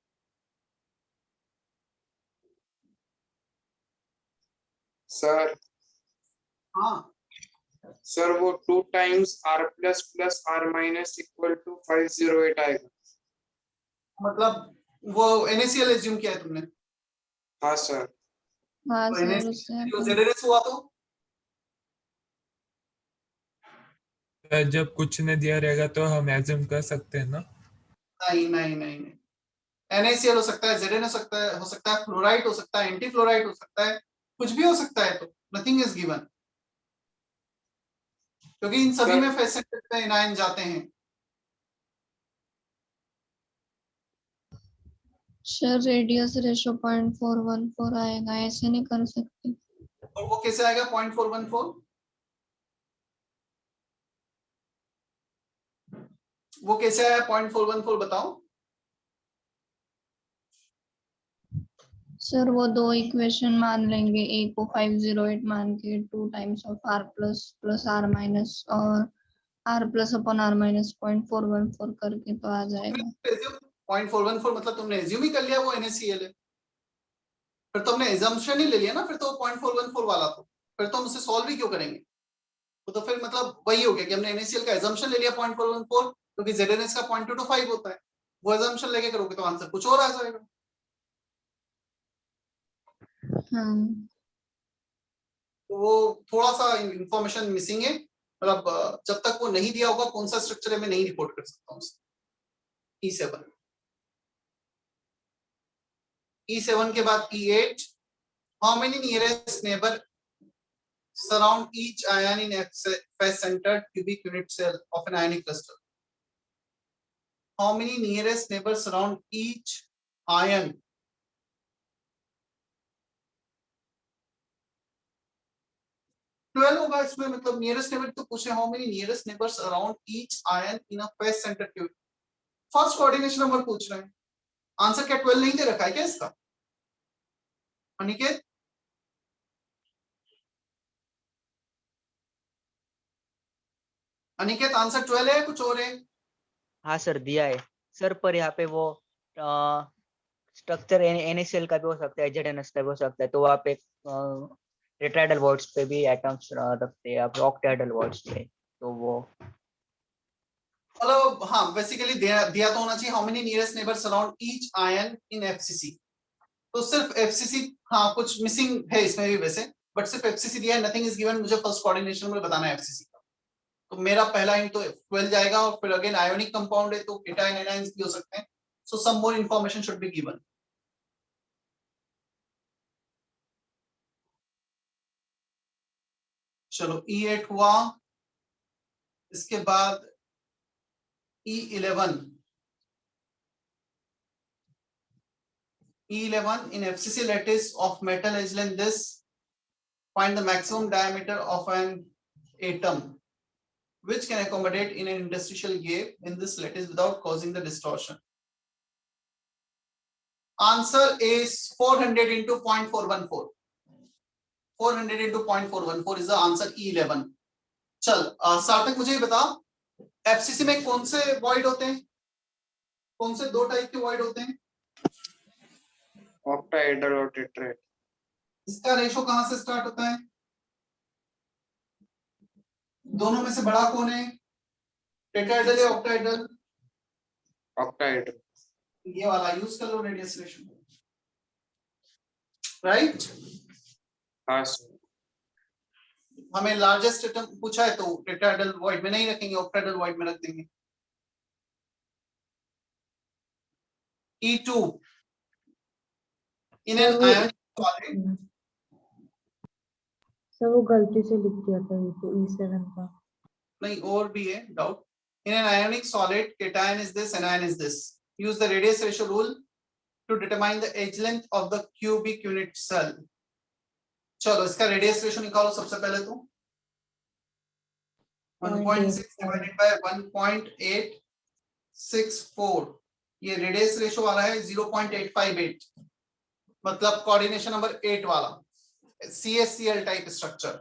सर हाँ सर वो 2 times r plus plus r minus equal to 508 आएगा। मतलब वो NaCl एज्यूम किया है तुमने, हाँ सर। हाँ तो सर NaCl उससे जो अपन ZnS हुआ तो सर जब कुछ नहीं दिया रहेगा तो हम एज्यूम कर सकते हैं ना? नहीं नहीं नहीं नहीं, NaCl हो सकता है, Zn हो सकता है फ्लोराइड हो सकता है, एंटी फ्लोराइड हो सकता है, कुछ भी हो सकता है, तो नथिंग इज गिवन, क्योंकि इन सभी सर में फेसेट पे एनायन जाते हैं। सर रेडियस रेशो 0.414 आएगा, ऐसे नहीं कर सकते। और वो कैसे आएगा 0.414? वो कैसे आया 0.414 बताओ? सर वो दो इक्वेशन मान लेंगे, ए को 508 मान के 2 times of r plus plus r minus और r plus upon r minus 0.414 करके तो आ जाएगा। 0.414 मतलब तुमने एज्यूम ही कर लिया वो NaCl है, फिर तो हमने एजम्पशन ही ले लिया ना, फिर तो 0.414 वाला, तो फिर तो हम उसे सॉल्व ही क्यों करेंगे? तो फिर मतलब वही हो गया कि हमने NaCl का एजम्पशन ले लिया 0.414, क्योंकि ZnS का 0.225 होता है, वो एजम्पशन लेके करोगे तो आंसर कुछ और आ जाएगा। हाँ तो वो थोड़ा सा इंफॉर्मेशन मिसिंग है, मतलब जब तक वो नहीं दिया होगा कौन सा स्ट्रक्चर है मैं नहीं रिपोर्ट कर सकता हूँ। E7 के बाद E8, how many nearest neighbour surround each ion in F-centered cubic unit cell of an ionic cluster? How many nearest neighbors surround each ion? Twelve होगा इसमें, मतलब नियरेस्ट नेबर तो पूछे, how many nearest neighbours around each ion in a face centre cube, first coordination number पूछ रहे हैं, answer क्या 12 नहीं दे रखा है क्या इसका? अनिकेत अनिकेत आंसर 12 है कुछ और है? हाँ सर दिया है सर, पर यहाँ पे वो स्ट्रक्चर NaCl का भी हो सकता है, ZnS का भी हो सकता है, तो वहाँ पे टेट्राहेड्रल बॉन्ड्स पे भी एटम्स रखते हैं आप, ऑक्टाहेड्रल बॉन्ड्स पे, तो वो मतलब हाँ बेसिकली दिया तो होना चाहिए how many nearest neighbours around each ion in FCC, तो सिर्फ FCC, हाँ कुछ मिसिंग है इसमें भी वैसे, बट सिर्फ FCC दिया है, नथिंग इज गिवन, मुझे फर्स्ट कोऑर्डिनेशन में बताना है FCC का, तो मेरा पहला हिंट तो 12 जाएगा, और फिर अगेन आयोनिक कंपाउंड है तो केटायन एनायंस भी हो सकते हैं, so some more information should be given. चलो E8 हुआ, इसके बाद E11 in FCC lattice of metal as in this, find the maximum diameter of an atom which can accommodate in an interstitial gap in this lattice without causing the distortion. Answer is 400 into 0.414. 400 into 0.414 is the answer E11. चल सार्थक मुझे ये बता, FCC में कौन से void होते हैं, कौन से दो टाइप के void होते हैं? ऑक्टाहेड्रल और टेट्राहेड्रल। इसका रेशो कहां से स्टार्ट होता है? दोनों में से बड़ा कौन है, टेट्राहेड्रल या ऑक्टाहेड्रल? ऑक्टाहेड्रल। ये वाला यूज कर लो रेडियस रेशो, राइट? हाँ सर। हमें लार्जेस्ट एटम पूछा है तो टेट्राहेड्रल वॉइड में नहीं रखेंगे, ऑक्टाहेड्रल वॉइड में रख देंगे। E2 in an ionic solid, sir वो गलती से लिख दिया था ये तो E7 का। नहीं और भी है doubt. In an ionic solid, cation is this, anion is this. Use the radius ratio rule to determine the edge length of the cubic unit cell. चलो इसका रेडियस रेशो निकालो सबसे पहले तो, 1.6 divided by 1.864, ये रेडियस रेशो आ रहा है 0.858, मतलब कोऑर्डिनेशन नंबर 8 वाला CSCl टाइप स्ट्रक्चर।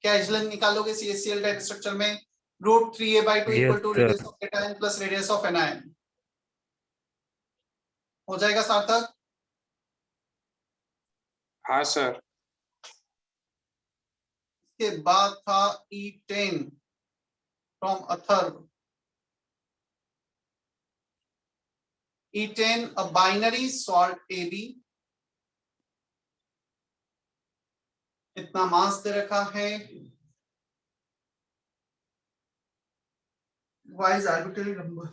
क्या एज लेंथ निकालोगे CSCl टाइप स्ट्रक्चर में? √3a/2 equal to radius of cation plus radius of anion, हो जाएगा सार्थक? हाँ सर। के बाद था E10 from Atharva. E10 a binary salt AB, इतना मास दे रखा है, y is arbitrary number,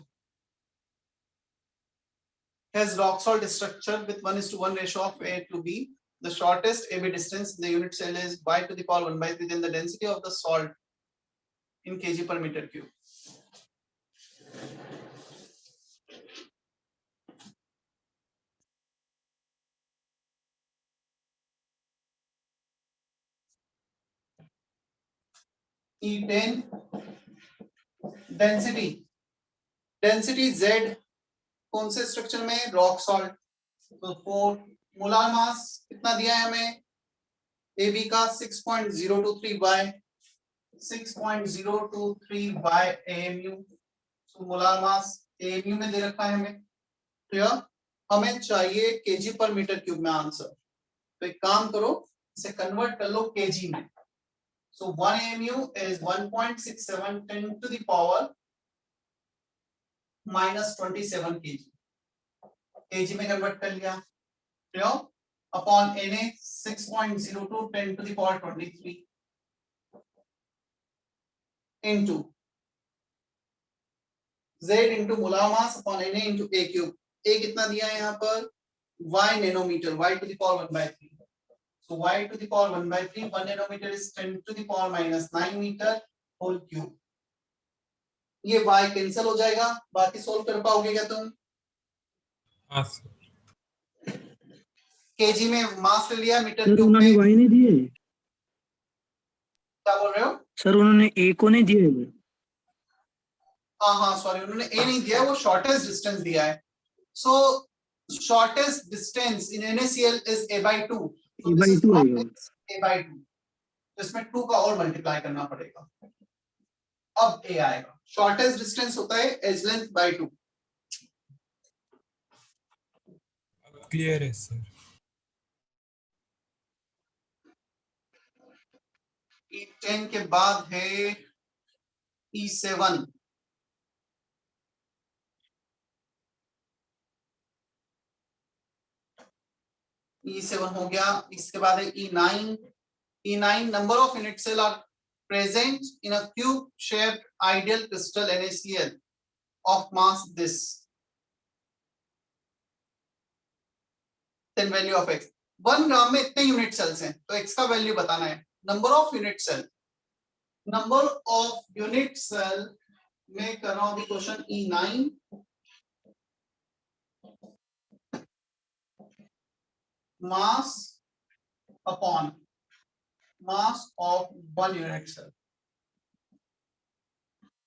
has rock salt structure with 1:1 ratio of A to B. The shortest AB distance in the unit cell is y to the power 1/3, then the density of the salt in kg per meter cube. E10 density Z कौन से structure में, rock salt. तो 4 molar mass कितना दिया है हमें AB का 6.023 bye 6.023 bye AMU। तो मोलार मास AMU में दे रखा है हमें। क्लियर? हमें चाहिए केजी पर मीटर क्यूब में आंसर। तो एक काम करो, इसे कन्वर्ट कर लो केजी में। So 1 AMU is 1.67 10 to the power minus 27 kg. kg में कन्वर्ट कर लिया, clear? Upon Na 6.02 10 to the power 23 into Z into molar mass upon Na into A cube. A कितना दिया है यहाँ पर, y nanometre, y to the power 1/3। So y to the power 1/3, 1 nanometer is 10 to the power minus 9 meter whole cube। ये y cancel हो जाएगा, बाकी solve कर पाओगे क्या तुम? हाँ सर। केजी में मास ले लिया, मीटर सर क्यूब उन्होंने में वाई नहीं दिए, क्या बोल रहे हो? सर उन्होंने ए को नहीं दिए। हाँ सॉरी, उन्होंने ए नहीं दिया, वो शॉर्टेस्ट डिस्टेंस दिया है। So shortest distance in NaCl is A/2, so this is not A/2, तो इसमें 2 का और मल्टीप्लाई करना पड़ेगा, अब A आएगा। शॉर्टेस्ट डिस्टेंस होता है एज लेंथ बाय 2। क्लियर है सर। E10 के बाद है E7। E7 हो गया, इसके बाद है E9। E9 number of unit cell are present in a cube shaped ideal crystal NaCl of mass this, then value of x। 1 ग्राम में इतने यूनिट सेल्स हैं, तो x का वैल्यू बताना है। Number of unit cell, number of unit cell में कर रहा हूं question E9 mass upon mass of 1 unit cell.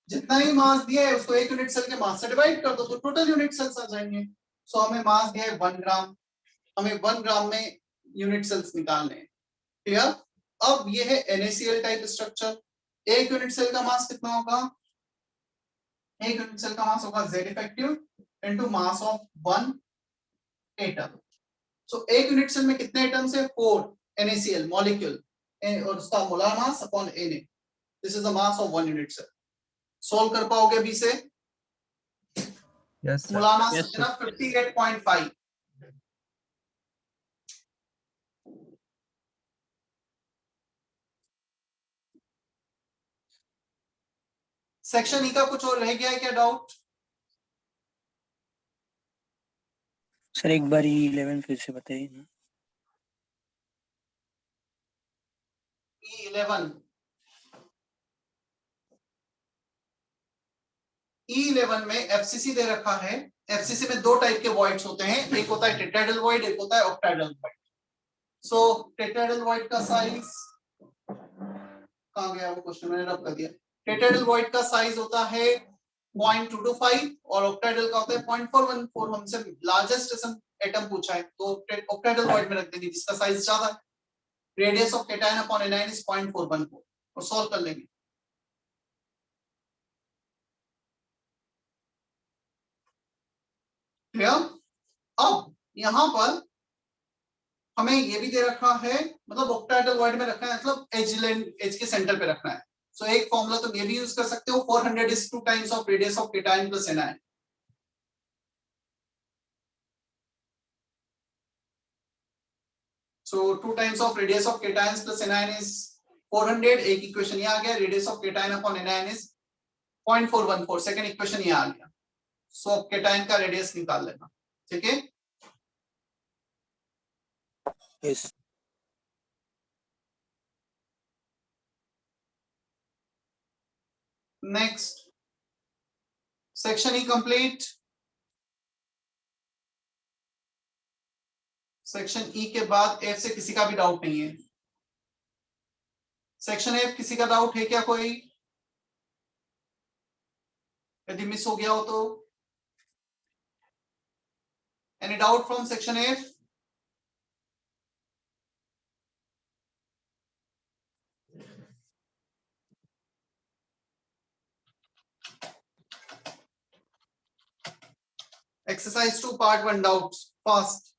जितना ही मास दिया है उसको एक यूनिट सेल के मास से डिवाइड कर दो, तो टोटल यूनिट सेल्स आ जाएंगे। सो हमें मास दिया है 1 ग्राम, हमें 1 ग्राम में यूनिट सेल्स निकालने हैं। क्लियर? अब ये है NaCl टाइप स्ट्रक्चर। एक यूनिट सेल का मास कितना होगा, एक यूनिट सेल का मास होगा Z effective into mass of 1 atom. सो एक यूनिट सेल में कितने एटम्स है, 4 NaCl मॉलिक्यूल, और उसका molar mass upon Na, this is the mass of 1 unit cell. Solve कर पाओगे अभी से? यस मोलार मास Yes, कितना, 58.5। सेक्शन ई का कुछ और रह गया है क्या डाउट? सर एक बार E11 फिर से बताइए ना। E11 में FCC दे रखा है। FCC में 2 टाइप के वॉइड्स होते हैं, एक होता है टेट्राहेड्रल वॉइड, एक होता है ऑक्टाहेड्रल वॉइड। सो टेट्राहेड्रल वॉइड का साइज कहां गया, वो क्वेश्चन मैंने रब कर दिया। टेट्राहेड्रल वॉइड का साइज होता है 0.225 और ऑक्टाहेड्रल का होता है 0.414। हमसे लार्जेस्ट एटम पूछा है तो ऑक्टाहेड्रल वॉइड में रख देंगे जिसका साइज ज्यादा है। Radius of cation upon anion is 0.414 और सॉल्व कर लेंगे। क्लियर? अब यहां पर हमें ये भी दे रखा है, मतलब ऑक्टाहेड्रल वॉइड में रखना है, मतलब एज के सेंटर पे रखना है। सो एक फॉर्मूला तुम ये भी यूज कर सकते हो, 400 is 2 times of radius of cation plus anion. So 2 times of radius of cations plus anion is 400. एक इक्वेशन ये आ गया, radius of cation upon anion is 0.414. Second equation ये आ गया। सो अब cation का रेडियस निकाल लेना, ठीक है। Yes. Next section E complete. Section E के बाद एफ से किसी का भी डाउट नहीं है। सेक्शन एफ किसी का डाउट है क्या कोई? यदि मिस हो गया हो तो any doubt from section F? Exercise 2 part 1 doubts fast.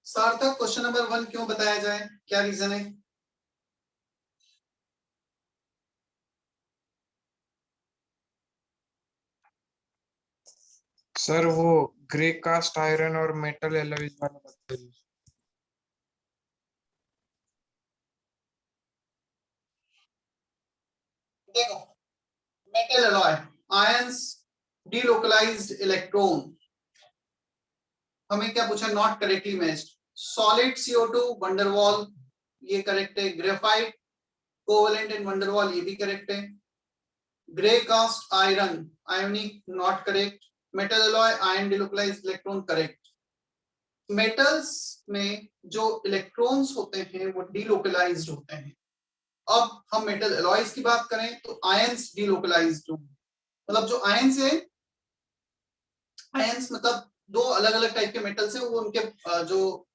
Sarthak question number 1 क्यों बताया जाए, क्या रीजन है? सर वो ग्रे कास्ट आयरन और मेटल एलॉयज वाला बताइए। देखो, metal alloy, ions, delocalised electron, हमें क्या पूछा? Not correctly matched. Solid CO2 van der Waals, ये करेक्ट है। ग्रेफाइट कोवेलेंट इन वंडरवॉल, ये भी करेक्ट है। Grey cast iron ionic, not correct. Metal alloy ion delocalised electron, correct. Metals में जो इलेक्ट्रॉन्स होते हैं वो डीलोकलाइज्ड होते हैं। अब हम मेटल एलॉयज की बात करें तो आयंस डीलोकलाइज्ड होंगे, मतलब जो आयंस है, आयंस मतलब दो अलग अलग टाइप के मेटल्स हैं, वो उनके जो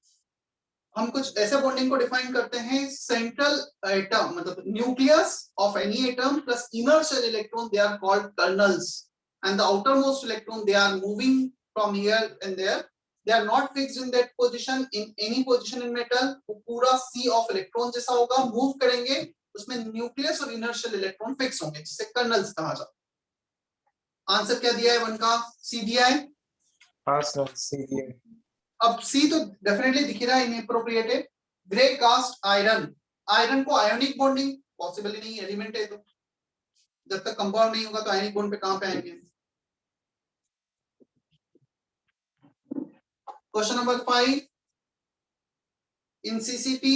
हम कुछ ऐसे बॉन्डिंग को डिफाइन करते हैं, सेंट्रल एटम मतलब nucleus of any atom plus inner shell electron, they are called kernels, and the outermost electron they are moving from here and there, they are not fixed in that position in any position in metal। वो पूरा sea of electron जैसा होगा, move करेंगे, उसमें nucleus और inner shell electron fix होंगे, जिसे colonel's कहा जाता है। आंसर क्या दिया है? 1 का सी दिया है। हाँ सर, सी दिया। अब सी तो डेफिनेटली दिख रहा है इनएप्रोप्रिएट है। ग्रे कास्ट आयरन, आयरन को आयोनिक बॉन्डिंग पॉसिबल ही नहीं, एलिमेंट है तो जब तक कंपाउंड नहीं होगा तो आयोनिक बॉन्ड पे कहां पे आएंगे? Question number 5 in CCP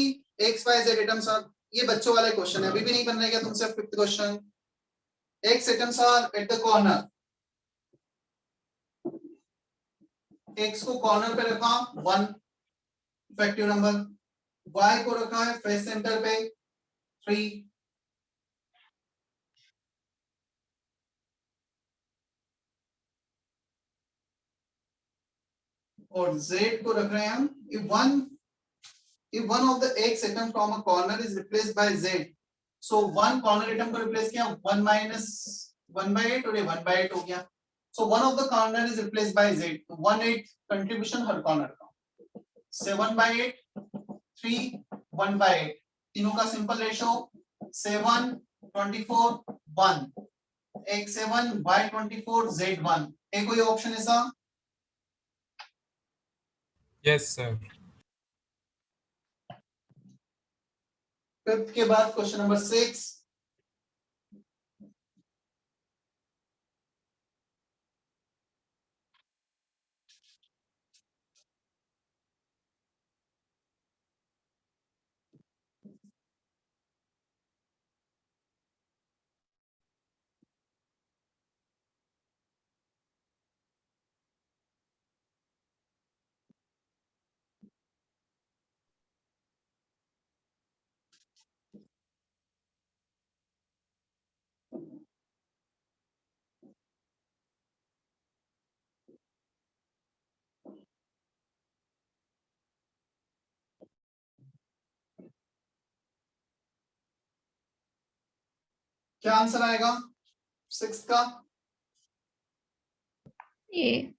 XYZ atoms are, ये बच्चों वाले क्वेश्चन है, अभी भी नहीं बन रहेगा तुमसे। 5th question, X atoms are at the corner, X को कॉर्नर पे रखा 1 इफेक्टिव नंबर, Y को रखा है फेस सेंटर पे 3, और Z को रख रहे हैं हम। If one of the X atom from a corner is replaced by Z, so one corner atom को replace किया 1 minus 1/8 और ये 1/8 हो गया. So one of the corner is replaced by z. 1/8 contribution her corner का. 7/8, 3, 1/8. तीनों का simple ratio 7, 24, 1. x7, y24, z1. एक कोई ऑप्शन ऐसा? yes sir. फिफ्थ के बाद क्वेश्चन नंबर 6. क्या आंसर आएगा 6 का? ए।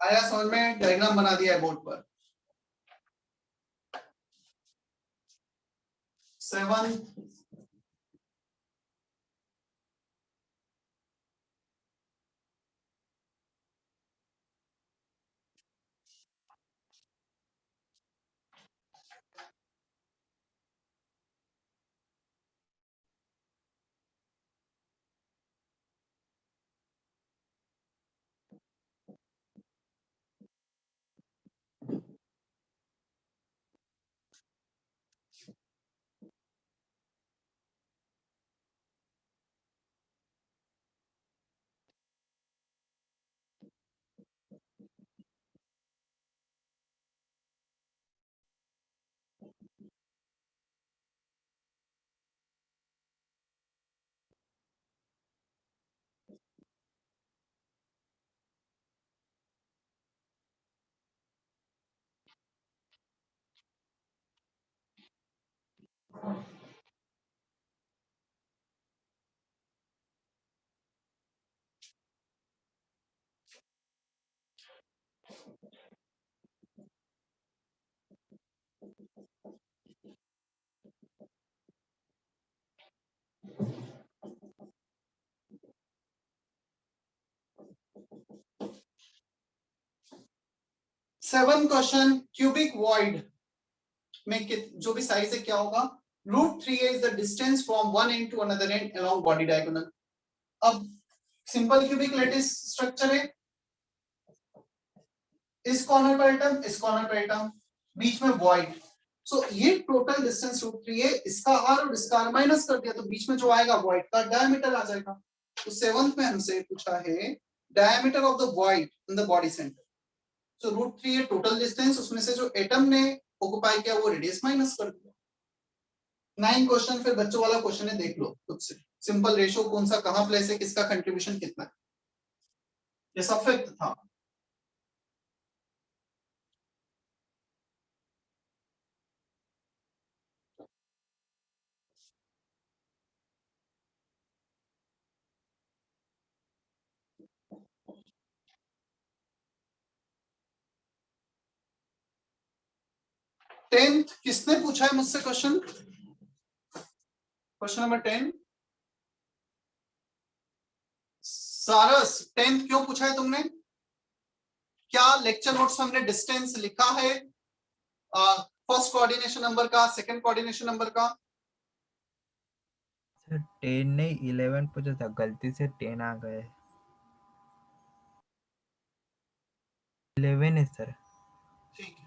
आया समझ में? डायग्राम बना दिया है बोर्ड पर. 7, सेवन क्वेश्चन. क्यूबिक वॉइड में जो भी साइज है क्या होगा? √3a is the distance from one end to another end along body diagonal. अब सिंपल क्यूबिक लैटिस स्ट्रक्चर है. इस कॉर्नर पर एटम, इस कॉर्नर पर एटम, बीच में वॉइड. सो ये टोटल डिस्टेंस √3a, इसका r और इसका r माइनस कर दिया तो बीच में जो आएगा वॉइड का डायमीटर आ जाएगा. तो सेवंथ में हमसे पूछा है diameter of the void in the body centre. So √3a total distance, उसमें से जो एटम ने ऑक्युपाई किया वो रेडियस माइनस कर दिया. 9 क्वेश्चन फिर बच्चों वाला क्वेश्चन है, देख लो खुद से. सिंपल रेशियो कौन सा कहां प्लेस है, किसका कंट्रीब्यूशन कितना है. ये सब फिफ्थ था. टेंथ किसने पूछा है मुझसे क्वेश्चन? Question number 10. सारस, टेंथ क्यों पूछा है तुमने? क्या लेक्चर नोट्स में हमने डिस्टेंस लिखा है फर्स्ट कोऑर्डिनेशन नंबर का, सेकंड कोऑर्डिनेशन नंबर का? सर 10 नहीं 11 पूछा था, गलती से 10 आ गए. 11 है सर. ठीक है.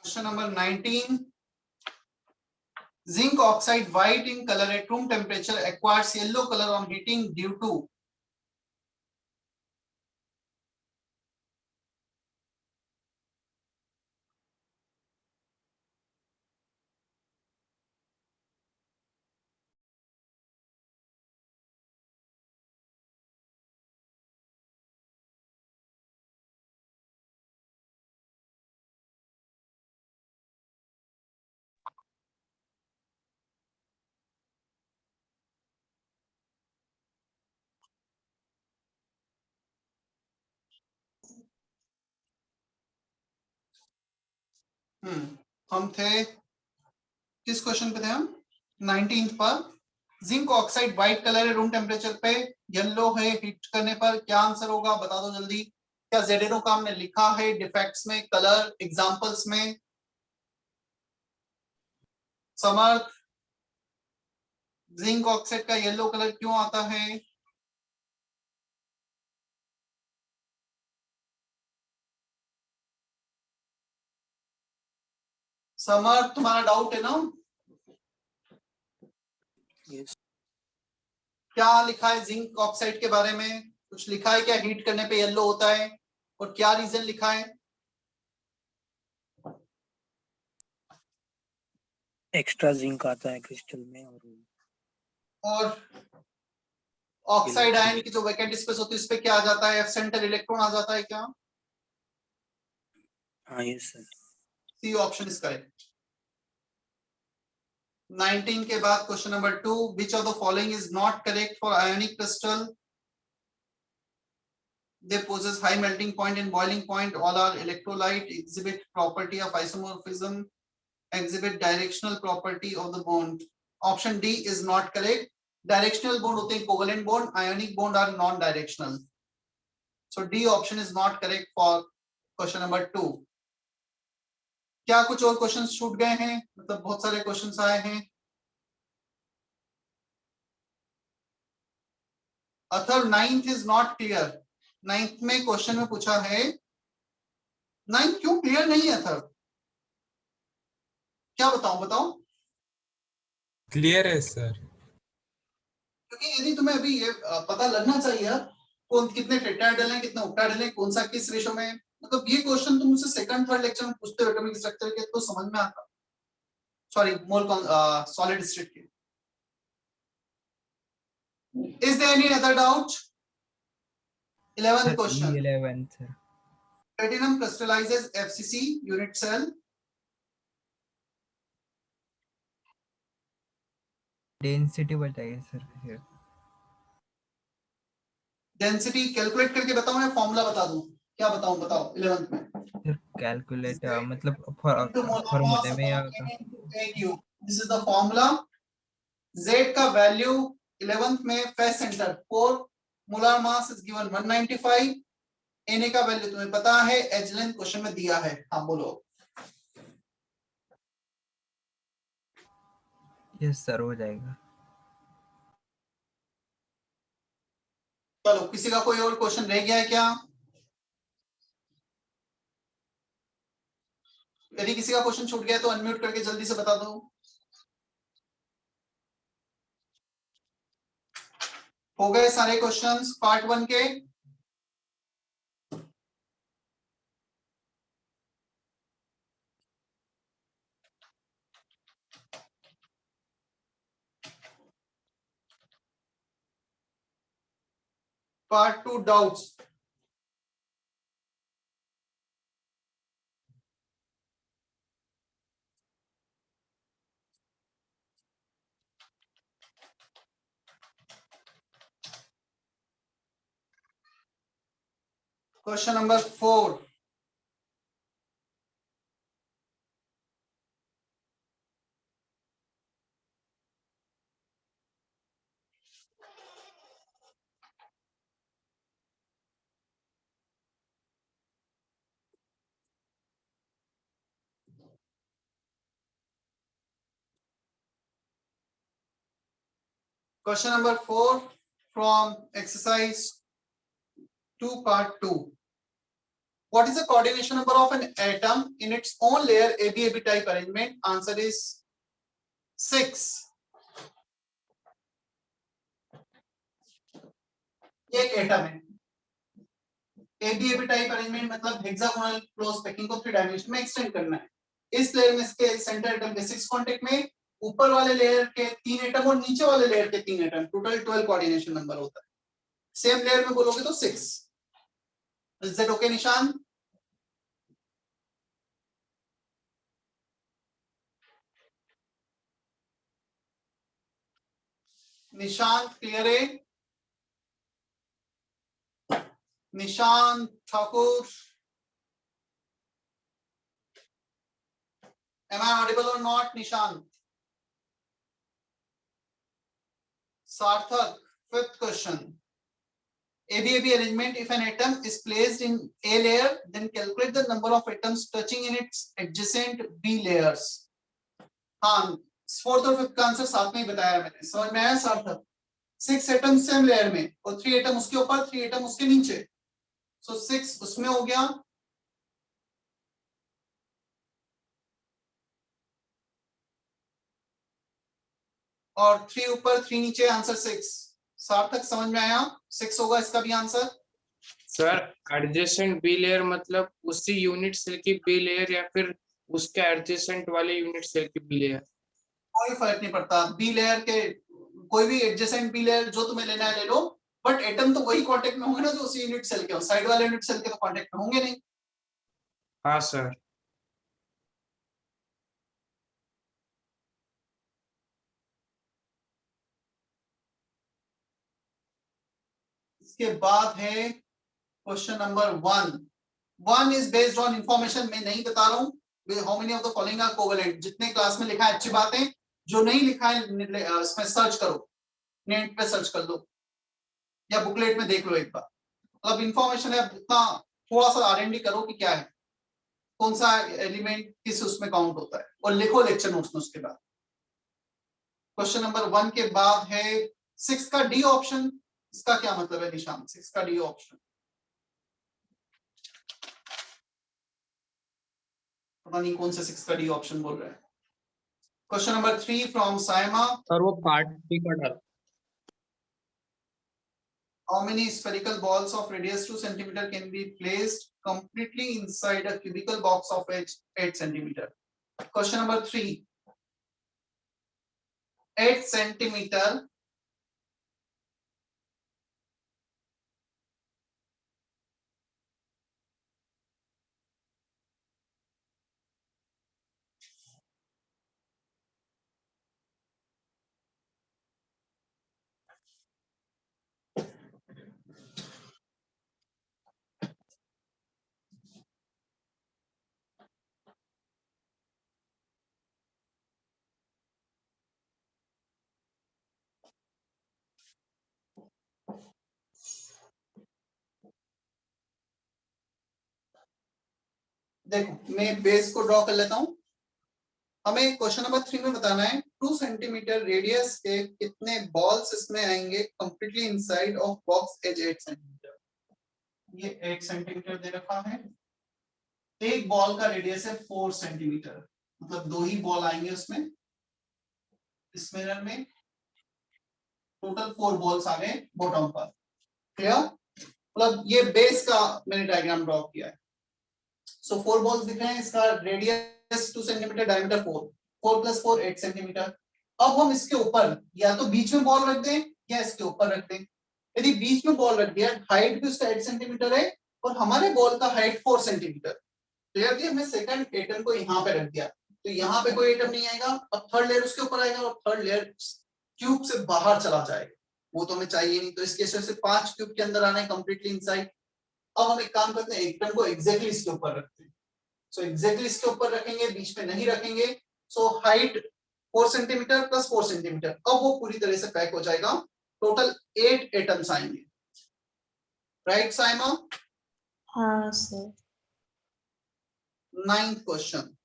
Question number 19. Zinc oxide, white in color at room temperature, acquires yellow color on heating due to हम थे किस क्वेश्चन पे थे हम? 19th पर। जिंक ऑक्साइड व्हाइट कलर है रूम टेम्परेचर पे, येलो है हीट करने पर, क्या आंसर होगा बता दो जल्दी। क्या जेडेनो का हमने लिखा है डिफेक्ट्स में, कलर एग्जांपल्स में? समर्थ, जिंक ऑक्साइड का येलो कलर क्यों आता है? समर्थ, तुम्हारा डाउट है ना? Yes. क्या लिखा है जिंक ऑक्साइड के बारे में? कुछ लिखा है क्या हीट करने पे येलो होता है, और क्या रीजन लिखा है? एक्स्ट्रा जिंक आता है क्रिस्टल में और ऑक्साइड आयन की जो वैकेंट स्पेस होती है उस पे क्या आ जाता है? एफ सेंटर इलेक्ट्रॉन आ जाता है क्या? हाँ yes sir. C option is correct. 19 के बाद question number 2, which of the following is not correct for ionic crystal? They possess high melting point and boiling point. All are electrolyte, exhibit property of isomorphism, exhibit directional property of the bond. Option D is not correct. Directional bond होते हैं covalent bond, ionic bond are non-directional. So D option is not correct for question number 2. क्या कुछ और questions छूट गए हैं? मतलब बहुत सारे क्वेश्चंस आए हैं। Atharva, 9th is not clear. 9th में क्वेश्चन में पूछा है, 9th क्यों क्लियर नहीं है अथर्व? क्या बताऊं? क्लियर है सर। क्योंकि यदि तुम्हें अभी ये पता लगना चाहिए कौन कितने टेट्राहेड्रल हैं, कितने ऑक्टाहेड्रल हैं, कौन सा किस रेशो में, मतलब ये क्वेश्चन तुम मुझसे सेकंड थर्ड लेक्चर में पूछते हो एटॉमिक स्ट्रक्चर के तो समझ में आता। सॉरी, मोल सॉलिड स्टेट के। Is there any other doubt? 11th question. 11 sir. Platinum crystallises FCC unit cell. Density बताइए सर फिर। डेंसिटी कैलकुलेट करके बताऊं या फॉर्मूला बता दूं? क्या बताऊं? बताओ 11th में। सर कैलकुलेट मतलब into molar फॉर्मूले mass में या upon N into AQ. This is the formula. Z का वैल्यू 11th में face centre 4, molar mass is given 195, Na का वैल्यू तुम्हें पता है, एज लेंथ क्वेश्चन में दिया है। हाँ बोलो। यस सर हो जाएगा। चलो, किसी का कोई और क्वेश्चन रह गया है क्या? यदि किसी का क्वेश्चन छूट गया तो अनम्यूट करके जल्दी से बता दो। हो गए सारे क्वेश्चंस पार्ट 1 के? Part 2 doubts. Question number 4। Question number 4 from exercise 2 part 2. What is the coordination number of an atom in its own layer AB type arrangement? Answer is 6. ये एक एटम है, AB टाइप अरेंजमेंट मतलब hexagonal close packing को 3 dimension में extend करना है। इस layer में इसके सेंटर एटम के 6 कांटेक्ट में, ऊपर वाले लेयर के 3 एटम और नीचे वाले लेयर के 3 एटम, टोटल 12 कोऑर्डिनेशन नंबर होता है। सेम लेयर में बोलोगे तो 6। इज दैट ओके निशान? निशांत क्लियर है? Nishant Thakur, Am I audible or not, Nishan? Sarthak, fifth question. ABAB arrangement: if an atom is placed in A layer, then calculate the number of atoms touching in its adjacent B layers. हाँ, fourth और fifth का answer साथ में ही बताया मैंने, समझ में आया सार्थक? 6 एटम सेम लेयर में और 3 एटम उसके ऊपर, 3 एटम उसके नीचे, सो 6 उसमें हो गया, और 3 ऊपर 3 नीचे, आंसर 6। सार्थक समझ में आया? 6 होगा इसका भी आंसर। सर एडजेसेंट बी लेयर मतलब उसी यूनिट सेल की बी लेयर या फिर उसके एडजेसेंट वाले यूनिट सेल की बी लेयर? कोई फर्क नहीं पड़ता, बी लेयर के कोई भी एडजेसेंट बी लेयर जो तुम्हें लेना है ले लो, बट एटम तो वही कांटेक्ट में होंगे ना जो उसी यूनिट सेल के हो, साइड वाले यूनिट सेल के तो कांटेक्ट में होंगे नहीं। हाँ सर। इसके बाद है question number 1 is based on information, मैं नहीं बता रहा हूँ how many of the following are covalent, जितने क्लास में लिखा है अच्छी बात है, जो नहीं लिखा है इसमें सर्च करो, नेट पे सर्च कर दो या बुकलेट में देख लो एक बार, मतलब इंफॉर्मेशन है उतना, थोड़ा सा आरएनडी करो कि क्या है, कौन सा एलिमेंट किस उसमें काउंट होता है, और लिखो लेक्चर नोट्स में उसके बाद। क्वेश्चन नंबर 1 के बाद है 6 का डी ऑप्शन, इसका क्या मतलब है निशान? 6 का डी ऑप्शन पता नहीं कौन से 6 का डी ऑप्शन बोल रहे हैं। Question number 3 from Saima, sir वो पार्ट बी का डाल। how many spherical balls of radius 2 centimeter can be placed completely inside a cubical box of 8 centimeter? Question number 3, 8 centimeter देखो मैं बेस को ड्रॉ कर लेता हूं। हमें क्वेश्चन नंबर 3 में बताना है 2 सेंटीमीटर रेडियस के कितने बॉल्स इसमें आएंगे completely inside of box edge 8 centimetre. ये 8 सेंटीमीटर दे रखा है, एक बॉल का रेडियस है 4 सेंटीमीटर, मतलब 2 ही बॉल आएंगे उसमें, इस मिरर में टोटल 4 बॉल्स आ गए बॉटम पर। क्लियर? मतलब ये बेस का मैंने डायग्राम ड्रॉ किया है। सो 4 बॉल्स दिख रहे हैं, इसका रेडियस 2 सेंटीमीटर, डायमीटर 4 + 4 8 सेंटीमीटर। अब हम इसके ऊपर या तो बीच में बॉल रख दें या इसके ऊपर रख दें। यदि बीच में बॉल रख दिया, हाइट भी उसका 8 सेंटीमीटर है और हमारे बॉल का हाइट 4 सेंटीमीटर, तो यदि हमने सेकंड एटम को यहाँ पे रख दिया तो यहाँ पे कोई एटम नहीं आएगा, अब थर्ड लेयर उसके ऊपर आएगा और थर्ड लेयर क्यूब से बाहर चला जाएगा, वो तो हमें चाहिए नहीं, तो इसके वजह से 5 क्यूब के अंदर आना है कंप्लीटली इनसाइड। अब हम एक काम करते हैं, एटम को एग्जैक्टली इसके ऊपर रखते हैं, सो एग्जैक्टली इसके ऊपर रखेंगे, बीच में नहीं रखेंगे। सो हाइट 4 सेंटीमीटर + 4 सेंटीमीटर, अब वो पूरी तरह से पैक हो जाएगा, टोटल 8 एटम्स आएंगे। राइट साइमा? हाँ सर। 9th क्वेश्चन,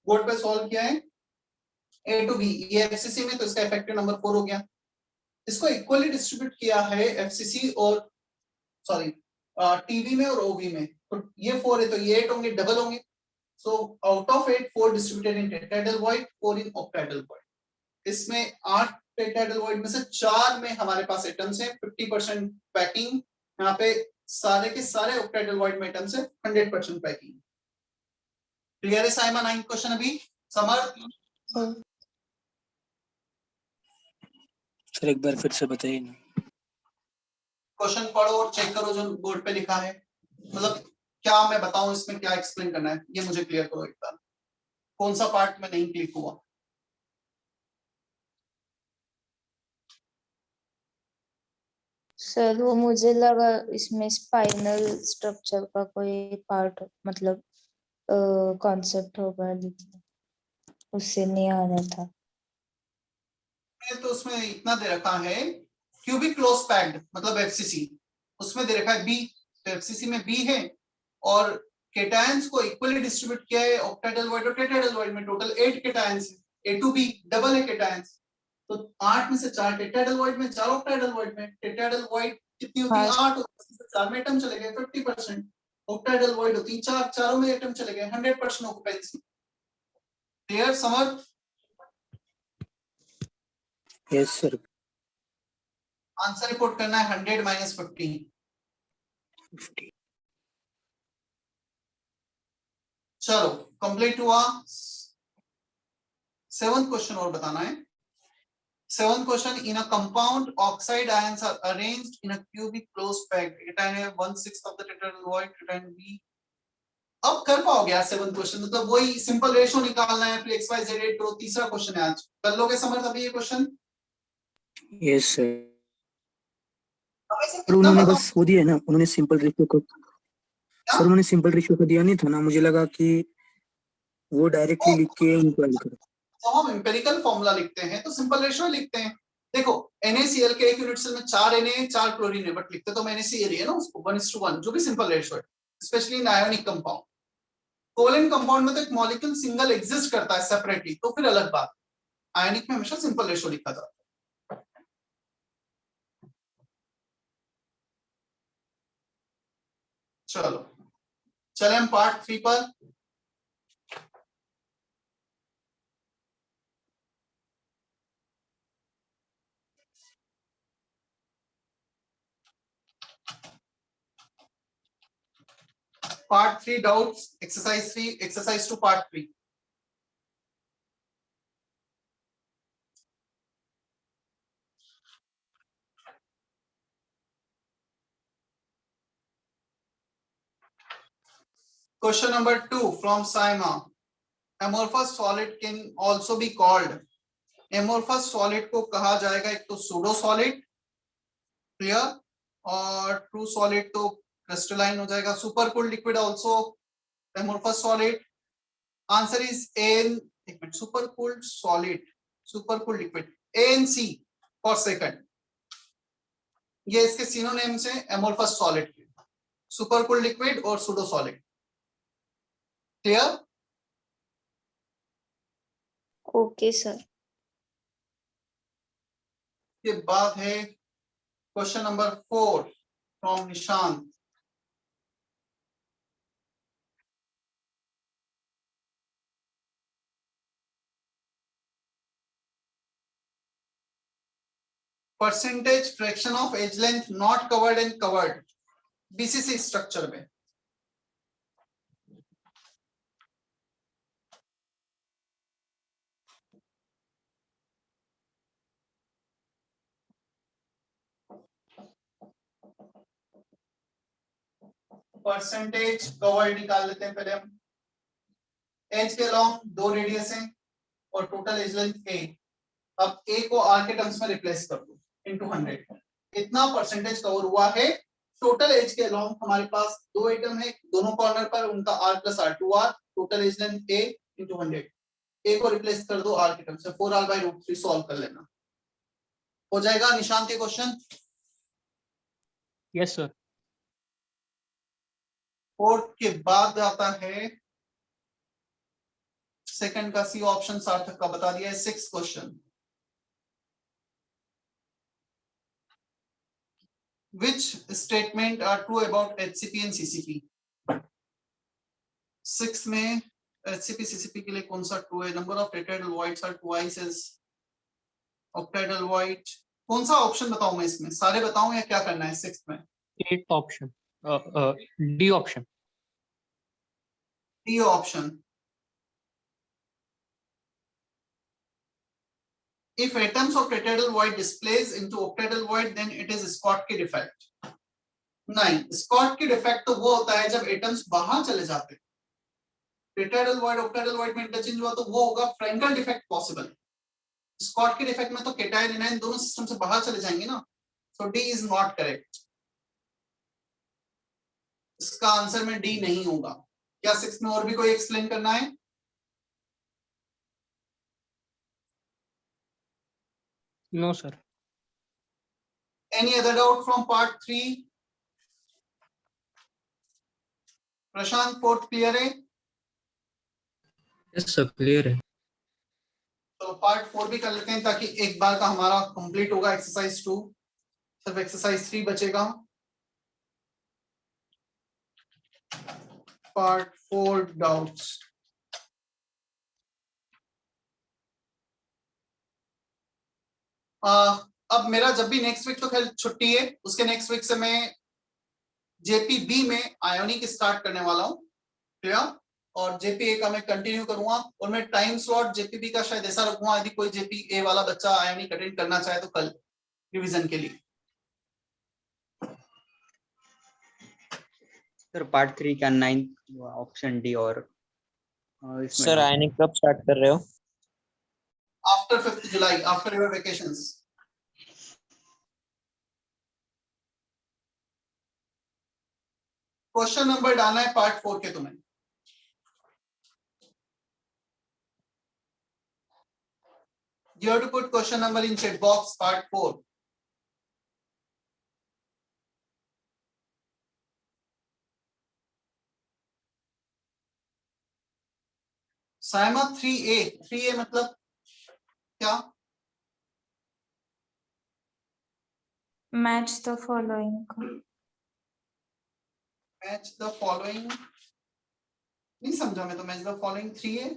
बोर्ड पे सॉल्व किया है। ए टू बी, ये एफसीसी में, तो इसका इफेक्टिव नंबर 4 हो गया। इसको इक्वली डिस्ट्रीब्यूट किया है एफसीसी और सॉरी टीवी में और ओवी में, तो ये 4 है तो ये 8 होंगे, डबल होंगे। So out of 8 4 distributed in tetrahedral void, 4 in octahedral void. इसमें 8 टेट्राहेड्रल वॉइड में से 4 में हमारे पास एटम्स हैं 50% पैकिंग, यहाँ पे सारे के सारे ऑक्टाहेड्रल वॉइड में एटम्स है 100% पैकिंग। क्लियर है साइमा 9 क्वेश्चन अभी? समर सर एक बार फिर से बताइए ना। क्वेश्चन पढ़ो और चेक करो जो बोर्ड पे लिखा है, मतलब क्या मैं बताऊं इसमें क्या एक्सप्लेन करना है, ये मुझे क्लियर करो एक बार, कौन सा पार्ट में नहीं क्लिक हुआ। सर वो मुझे लगा इसमें स्पाइनल स्ट्रक्चर का कोई पार्ट मतलब कॉन्सेप्ट होगा, लेकिन उससे नहीं आ रहा था। तो उसमें इतना दे रखा है क्यूबिक क्लोज पैक्ड मतलब एफसीसी, उसमें दे रखा है बी, तो एफसीसी में बी है और केटायंस को इक्वली डिस्ट्रीब्यूट किया है ऑक्टाहेड्रल वॉइड और टेट्राहेड्रल वॉइड में, टोटल 8 केटायंस है, ए टू बी डबल है केटायंस, तो 8 में से 4 टेट्राहेड्रल वॉइड में, 4 ऑक्टाहेड्रल वॉइड में। टेट्राहेड्रल वॉइड कितनी होती है? 8 होती है, 4 में एटम चले गए 50%, ऑक्टाहेड्रल वॉइड होती है 4, चारों में एटम चले गए 100% ऑक्यूपेंसी। क्लियर समझ? Yes sir. आंसर रिपोर्ट करना है 100 माइनस 50। चलो कंप्लीट हुआ। 7th क्वेश्चन और बताना है। 7th question, in a compound oxide ions are arranged in a cubic close packed cation है 1/6 of the tetrahedral void, cation B. अब कर पाओगे यार 7th क्वेश्चन, मतलब वही सिंपल रेशियो निकालना है, फिर XYZ तो तीसरा क्वेश्चन है आज, कर लोगे समझ अभी ये क्वेश्चन? Yes sir. उन्होंने बस वो दिया है ना, उन्होंने सिंपल रेशियो को, सर उन्होंने सिंपल रेशियो को दिया नहीं था ना, मुझे लगा कि वो डायरेक्टली लिख के इंक्वायरी करो। तो हम एम्पिरिकल फॉर्मूला लिखते हैं तो सिंपल रेशियो लिखते हैं। देखो NaCl के एक यूनिट सेल में 4 Na 4 क्लोरीन है, बट लिखते तो NaCl ही है ना उसको 1:1, जो भी सिंपल रेशियो है, specially in ionic compound. Covalent compound में तो एक मॉलिक्यूल सिंगल एग्जिस्ट करता है सेपरेटली, तो फिर अलग बात। आयोनिक में हमेशा सिंपल रेशियो लिखा जाता है। चलो चले हम पार्ट 3 पर। Part 3 doubts, exercise 3, exercise 2 part 3. Question number 2 from Saima. Amorphous solid can also be called. Amorphous solid को कहा जाएगा एक तो pseudo solid, clear, और true solid तो crystalline हो जाएगा. Supercooled liquid also amorphous solid. Answer is A. Supercooled solid, supercooled liquid. A and C for second. ये इसके synonyms हैं amorphous solid के, supercooled liquid और pseudo solid. Clear? Okay sir. के बाद है question number 4 from Nishant. Percentage fraction of edge length not covered and covered BCC structure में। Percentage covered निकाल लेते हैं पहले हम। एज के लॉन्ग 2 रेडियस हैं और टोटल एज लेंथ A। अब A को R के टर्म्स में रिप्लेस कर दो इनटू 100, इतना परसेंटेज कवर हुआ है। टोटल एज के लॉन्ग हमारे पास 2 एटम है दोनों कॉर्नर पर, उनका R + R 2R, total edge length A into 100। A को रिप्लेस कर दो R के टर्म्स में, 4R/√3 सॉल्व कर लेना, हो जाएगा निशांत के क्वेश्चन। Yes sir. फोर्थ के बाद आता है सेकंड का सी ऑप्शन सार्थक का बता दिया है। 6th question, which statement are true about HCP and CCP? 6 में HCP CCP के लिए कौन सा ट्रू है? Number of tetrahedral voids are twice as octahedral void। कौन सा ऑप्शन बताऊं मैं इसमें? सारे बताऊं या क्या करना है 6th में? 8th option, D option. D option. If atoms of tetrahedral void displays into octahedral void, then it is Schottky defect। नहीं, Schottky defect तो वो होता है जब एटम्स बाहर चले जाते हैं। टेट्राहेड्रल वॉइड ऑक्टाहेड्रल वॉइड में इंटरचेंज हुआ तो वो होगा Frenkel defect possible. Schottky defect में तो केटायन एनायन दोनों सिस्टम से बाहर चले जाएंगे ना, सो डी इज नॉट करेक्ट। इसका आंसर में डी नहीं होगा। क्या 6 में और भी कोई एक्सप्लेन करना है? No, sir. Any other doubt from part 3? Prashant, 4th clear है? Yes, sir. Clear है। तो पार्ट 4 भी कर लेते हैं ताकि एक बार का हमारा कंप्लीट होगा एक्सरसाइज 2, सिर्फ एक्सरसाइज 3 बचेगा। Part 4 doubts. अब मेरा जब भी नेक्स्ट वीक तो खैर छुट्टी है, उसके नेक्स्ट वीक से मैं जेपीबी में आयोनिक स्टार्ट करने वाला हूँ, क्लियर? और जेपीए का मैं कंटिन्यू करूंगा और मैं टाइम स्लॉट जेपीबी का शायद ऐसा रखूंगा, यदि कोई जेपीए वाला बच्चा आयोनिक अटेंड करना चाहे तो कल रिवीजन के लिए। सर पार्ट 3 का 9th ऑप्शन डी और सर आयनिक कब स्टार्ट कर रहे हो? After 5th July, after your vacations. Question number डालना है पार्ट 4 के तुम्हें। You have to put question number in chat box, part 4. Saima 3A, 3A मतलब क्या? मैच द फॉलोइंग का। मैच द फॉलोइंग नहीं समझा मैं तो। मैच द फॉलोइंग 3A,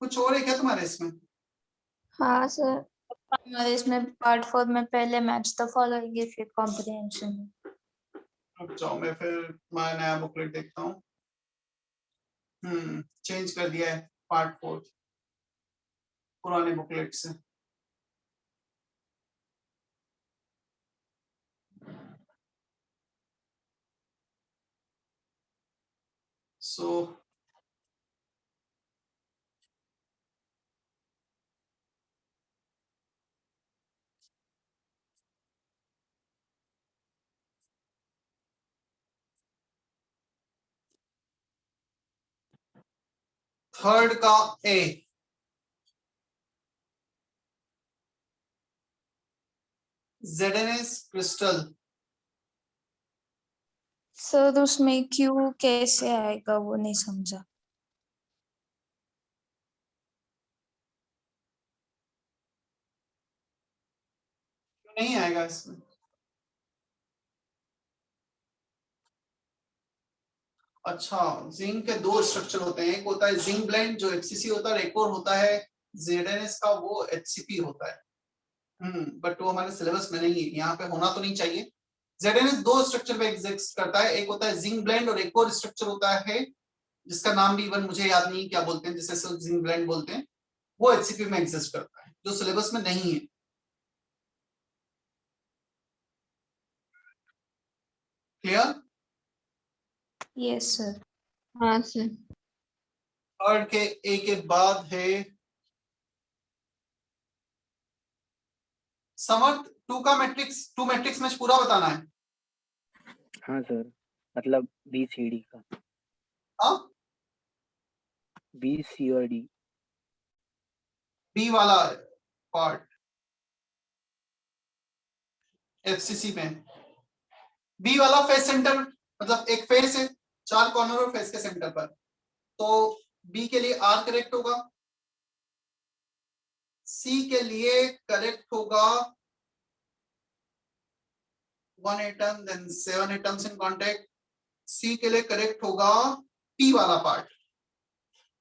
कुछ और है क्या तुम्हारे इसमें? हाँ सर। हमारे इसमें पार्ट 4 में पहले मैच द फॉलोइंग है, फिर कॉम्प्रिहेंशन। रुक जाओ, मैं फिर मैं नया बुकलेट देखता हूँ। चेंज कर दिया है पार्ट 4 पुराने बुकलेट से। सो थर्ड का ए, ZNS क्रिस्टल। सर उसमें क्यू कैसे आएगा वो नहीं समझा। नहीं आएगा इसमें। अच्छा, जिंक के दो स्ट्रक्चर होते हैं, एक होता है जिंक ब्लेंड जो एचसीसी होता है, एक और होता है ZNS का, वो HCP होता है। बट वो हमारे सिलेबस में नहीं है, यहाँ पे होना तो नहीं चाहिए। ZNS दो स्ट्रक्चर पे एग्जिस्ट करता है, एक होता है जिंक ब्लेंड और एक और स्ट्रक्चर होता है जिसका नाम भी इवन मुझे याद नहीं क्या बोलते हैं, जिसे सिर्फ जिंक ब्लेंड बोलते हैं, वो HCP में एग्जिस्ट करता है जो सिलेबस में नहीं है। क्लियर? Yes sir. हाँ सर। थर्ड के ए के बाद है समर्थ 2 का मैट्रिक्स, 2 मैट्रिक्स में पूरा बताना है। हाँ सर, मतलब बी सी डी का। हाँ, बी सी और डी, बी वाला पार्ट एफसीसी में। बी वाला फेस सेंटर, मतलब एक फेस है 4 कॉर्नर और फेस के सेंटर पर, तो बी के लिए आर करेक्ट होगा, सी के लिए करेक्ट होगा 1 atom then 7 atoms in contact, C के लिए करेक्ट होगा पी वाला पार्ट।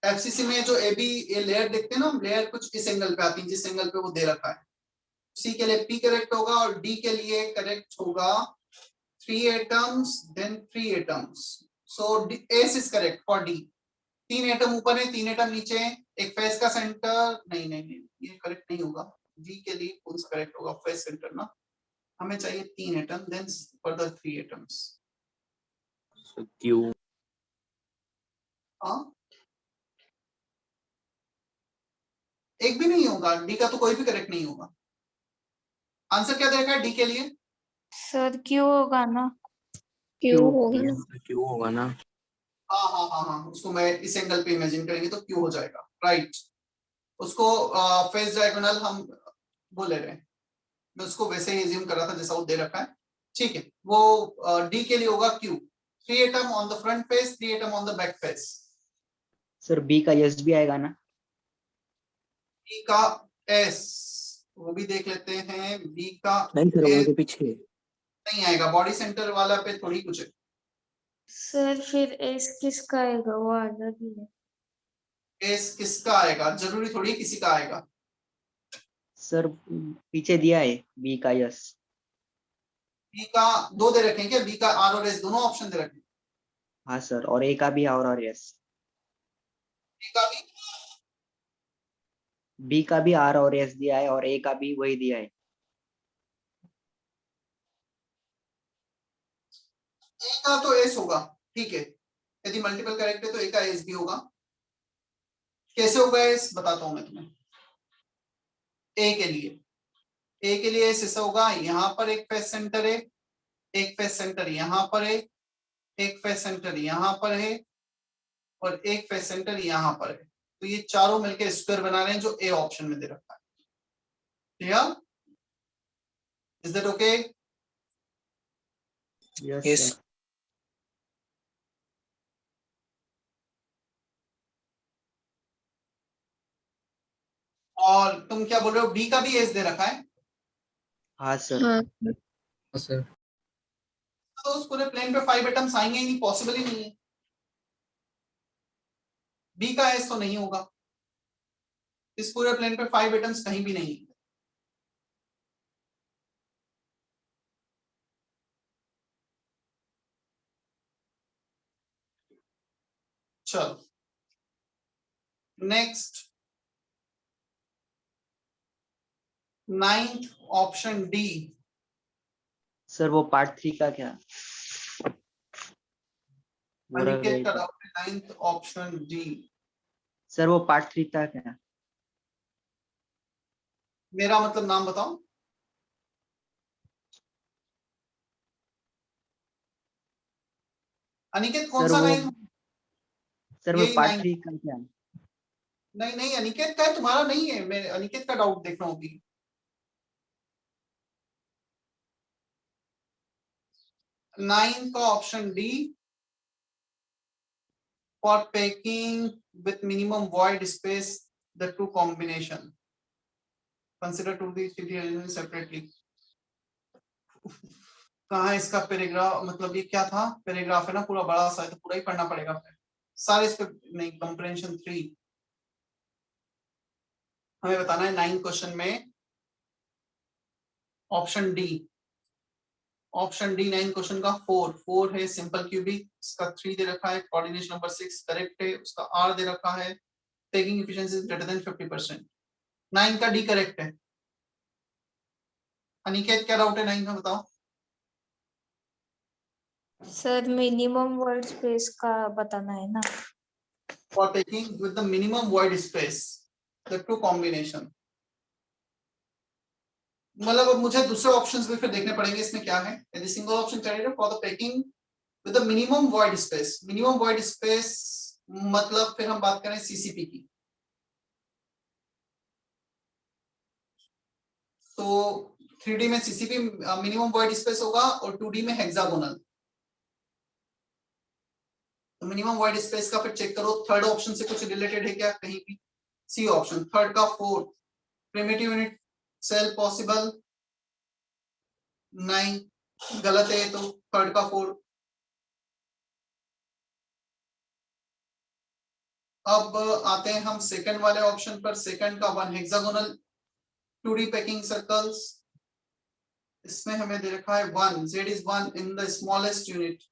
एफसीसी में जो ए बी ये लेयर देखते हैं ना, लेयर कुछ इस एंगल पे आती है जिस एंगल पे वो दे रखा है। सी के लिए पी करेक्ट होगा और डी के लिए करेक्ट होगा 3 atoms then 3 atoms. So S is correct for D. 3 atom ऊपर है 3 एटम नीचे है, एक फेस का सेंटर नहीं ये करेक्ट नहीं होगा। डी के लिए कौन सा करेक्ट होगा? फेस सेंटर ना, हमें चाहिए 3 atom then further 3 atoms. Q. हाँ एक भी नहीं होगा, डी का तो कोई भी करेक्ट नहीं होगा। आंसर क्या देखा है डी के लिए? सर क्यों होगा ना? क्यों होगा? क्यू होगा ना। हाँ उसको मैं इस एंगल पे इमेजिन करेंगे तो क्यू हो जाएगा, राइट। उसको फेस डायगोनल हम वो ले रहे हैं, मैं उसको वैसे ही एज्यूम कर रहा था जैसा वो दे रखा है, ठीक है। वो डी के लिए होगा Q, 3 atom on the front face, 3 atom on the back face. Sir B का यस भी आएगा ना? बी का एस वो भी देख लेते हैं, बी का नहीं सर, एस वहां के पीछे नहीं आएगा, बॉडी सेंटर वाला पे थोड़ी कुछ है। सर फिर एस किसका आएगा? वो अलग ही है। एस किसका आएगा? जरूरी थोड़ी किसी का आएगा। सर पीछे दिया है बी का यस। बी का 2 दे रखे हैं क्या? बी का आर और एस दोनों ऑप्शन दे रखे हैं। हाँ सर, और ए का भी और यस। बी का भी बी का भी आर और एस दिया है और ए का भी वही दिया है। ए का तो एस होगा, ठीक है। यदि मल्टीपल करेक्ट है तो ए का एस भी होगा। कैसे होगा एस बताता हूं मैं तुम्हें। ए के लिए एस ऐसा होगा, यहाँ पर एक फेस सेंटर है, एक फेस सेंटर यहाँ पर है, एक फेस सेंटर यहाँ पर है और एक फेस सेंटर यहाँ पर है। तो ये चारों मिलकर स्क्वायर बना रहे हैं जो ए ऑप्शन में दे रखा है। Clear? Is that okay? Yes sir. और तुम क्या बोल रहे हो, बी का भी एस दे रखा है? हाँ सर। हाँ सर तो उस पूरे प्लेन पे 5 एटम्स आएंगे ही नहीं, पॉसिबल ही नहीं है। बी का एस तो नहीं होगा, इस पूरे प्लेन पे 5 एटम्स कहीं भी नहीं है। चलो next 9th option D. Sir वो पार्ट 3 का क्या? अनिकेत का डाउट है 9th ऑप्शन डी। सर वो पार्ट 3 का क्या? मेरा मतलब नाम बताओ। अनिकेत कौन सर सा वो 9? सर वो यही पार्ट 9? 3 का क्या? नहीं अनिकेत का है, तुम्हारा नहीं है। मैं अनिकेत का डाउट देख रहा हूँ अभी। 9 का option D, for packing with minimum void space the two combination, consider to the elements separately। कहाँ है इसका पैराग्राफ? मतलब ये क्या था? पैराग्राफ है ना पूरा, बड़ा सा है तो पूरा ही पढ़ना पड़ेगा फिर सारे इस पे। नहीं, कंप्रेhension 3 हमें बताना है 9 क्वेश्चन में option D. Option D 9 question का 4 है सिंपल क्यूबिक, इसका 3 दे रखा है, कोऑर्डिनेशन नंबर 6 करेक्ट है, उसका आर दे रखा है, टेकिंग एफिशिएंसी ग्रेटर देन 50%। 9 का डी करेक्ट है। अनिकेत क्या डाउट है 9 का बताओ। सर मिनिमम वर्ड स्पेस का बताना है ना? For taking with the minimum void space the two combination। मतलब अब मुझे दूसरे ऑप्शंस भी फिर देखने पड़ेंगे इसमें क्या है। यदि सिंगल ऑप्शन चाहिए for the packing with the minimum void space, minimum void space मतलब फिर हम बात करें सीसीपी की, तो 3D में सीसीपी मिनिमम वॉइड स्पेस होगा और 2D में हेक्सागोनल। मिनिमम वाइड स्पेस का फिर चेक करो थर्ड ऑप्शन से कुछ रिलेटेड है क्या कहीं भी। सी ऑप्शन थर्ड का fourth primitive unit cell possible नहीं, गलत है तो थर्ड का फोर्थ। अब आते हैं हम सेकंड वाले ऑप्शन पर। सेकंड का one hexagonal 2D packing circles, इसमें हमें दे रखा है one, z is one in the smallest unit,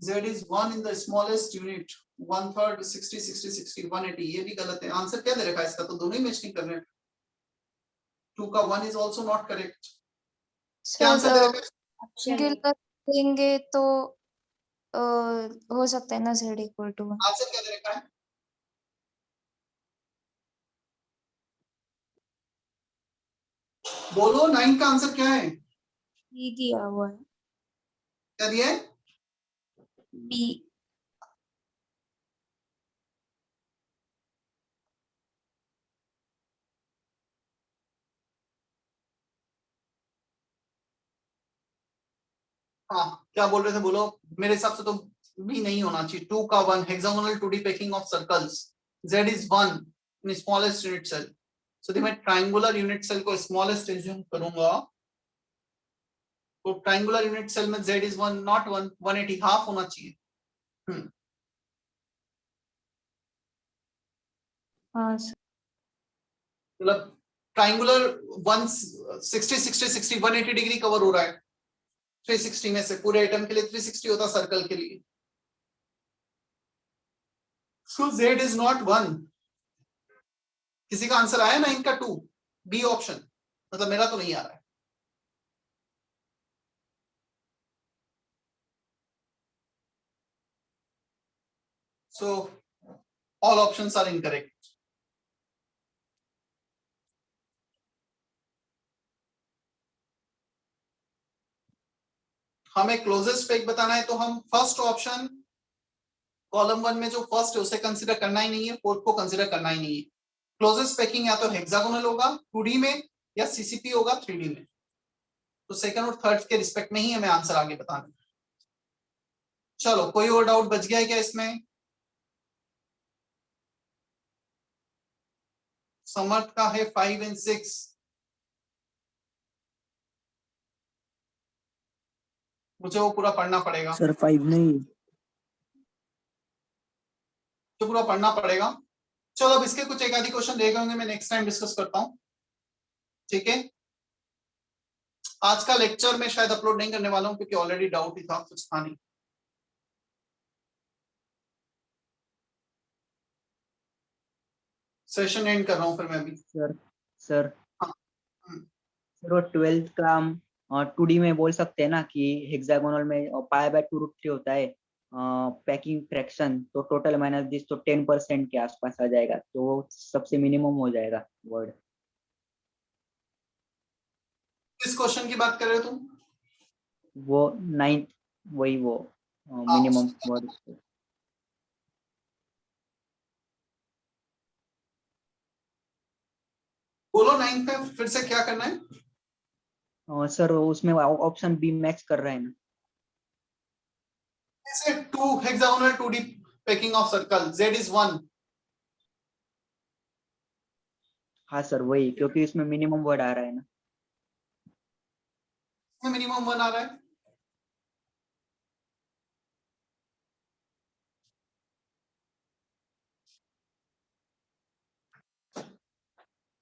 z is one in the smallest unit, 1/3 60 60 60 180, ये भी गलत है। आंसर क्या दे रखा है इसका, तो दोनों ही मैच नहीं कर रहे हैं। 2 का 1 इज आल्सो नॉट करेक्ट। क्या आंसर दे रखा है? सिंगुलर लेंगे तो हो सकता है ना z इक्वल टू 1। आंसर क्या दे रखा है? बोलो 9 का आंसर क्या है? बी दिया हुआ है। क्या दिया है? बी। हाँ क्या बोल रहे थे बोलो। मेरे हिसाब से तो भी नहीं होना चाहिए। 2 का 1 hexagonal 2D packing of circles, z is 1 in smallest unit cell. सो मैं ट्रायंगुलर यूनिट सेल को स्मॉलेस्ट एज्यूम करूंगा, तो ट्रायंगुलर यूनिट सेल में z is 1 नॉट 1, 180 हाफ होना चाहिए। हाँ सर। मतलब ट्रायंगुलर 1 60 60 60 180 डिग्री कवर हो रहा है 360 में से। पूरे एटम के लिए 360 होता, सर्कल के लिए। सो z is not 1। किसी का आंसर आया ना इनका 2, बी ऑप्शन, मतलब मेरा तो नहीं आ रहा है। So all options are incorrect. हमें क्लोजेस्ट पेग बताना है, तो हम फर्स्ट ऑप्शन कॉलम 1 में जो फर्स्ट है उसे कंसीडर करना ही नहीं है, फोर्थ को कंसीडर करना ही नहीं है। क्लोजेस्ट पैकिंग या तो हेक्सागोनल होगा 2D में, या सीसीपी होगा 3D में। तो सेकंड और थर्ड के रिस्पेक्ट में ही हमें आंसर आगे बताना है। चलो कोई और डाउट बच गया है क्या इसमें? समर्थ का है 5 and 6। मुझे वो पूरा पढ़ना पड़ेगा। सर 5 नहीं। तो पूरा पढ़ना पड़ेगा। चलो अब इसके कुछ एक आधी क्वेश्चन रह गए होंगे, मैं नेक्स्ट टाइम डिस्कस करता हूँ, ठीक है। आज का लेक्चर मैं शायद अपलोड नहीं करने वाला हूँ क्योंकि ऑलरेडी डाउट ही था, कुछ था नहीं। सेशन एंड कर रहा हूँ फिर मैं अभी। सर हाँ। सर वो 12th का हम 2D में बोल सकते हैं ना कि हेक्सागोनल में π/2√3 होता है पैकिंग फ्रैक्शन, तो टोटल माइनस दिस तो 10% के आसपास आ जाएगा, तो वो सबसे मिनिमम हो जाएगा वर्ड। किस क्वेश्चन की बात कर रहे हो तुम? वो 9th, वही वो मिनिमम वर्ड। बोलो 9 पे फिर से क्या करना है? सर उसमें ऑप्शन बी मैच कर रहा है ना। जैसे 2 hexagonal 2D packing of circle, z is 1। हाँ सर वही, क्योंकि इसमें मिनिमम वर्ड आ रहा है ना। मिनिमम 1 आ रहा है।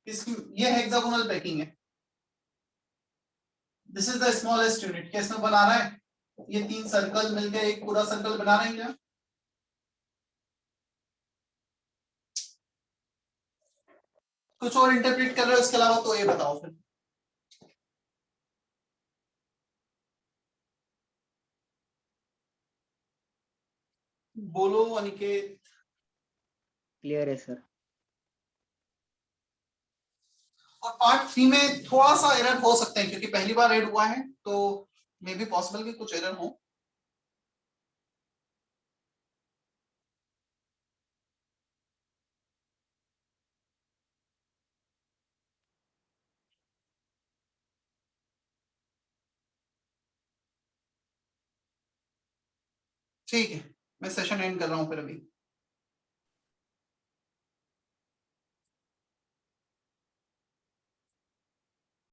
इस ये हेक्सागोनल पैकिंग है। This is the smallest unit. क्या इसमें बना रहा है? ये 3 सर्कल मिलकर एक पूरा सर्कल बना रहे हैं क्या? कुछ और इंटरप्रेट कर रहे हो इसके अलावा तो ये बताओ फिर। बोलो अनिकेत। क्लियर है सर। और पार्ट 3 में थोड़ा सा एरर हो सकते हैं क्योंकि पहली बार ऐड हुआ है, तो मे बी पॉसिबल कि कुछ एरर हो। ठीक है। मैं सेशन एंड कर रहा हूँ फिर अभी।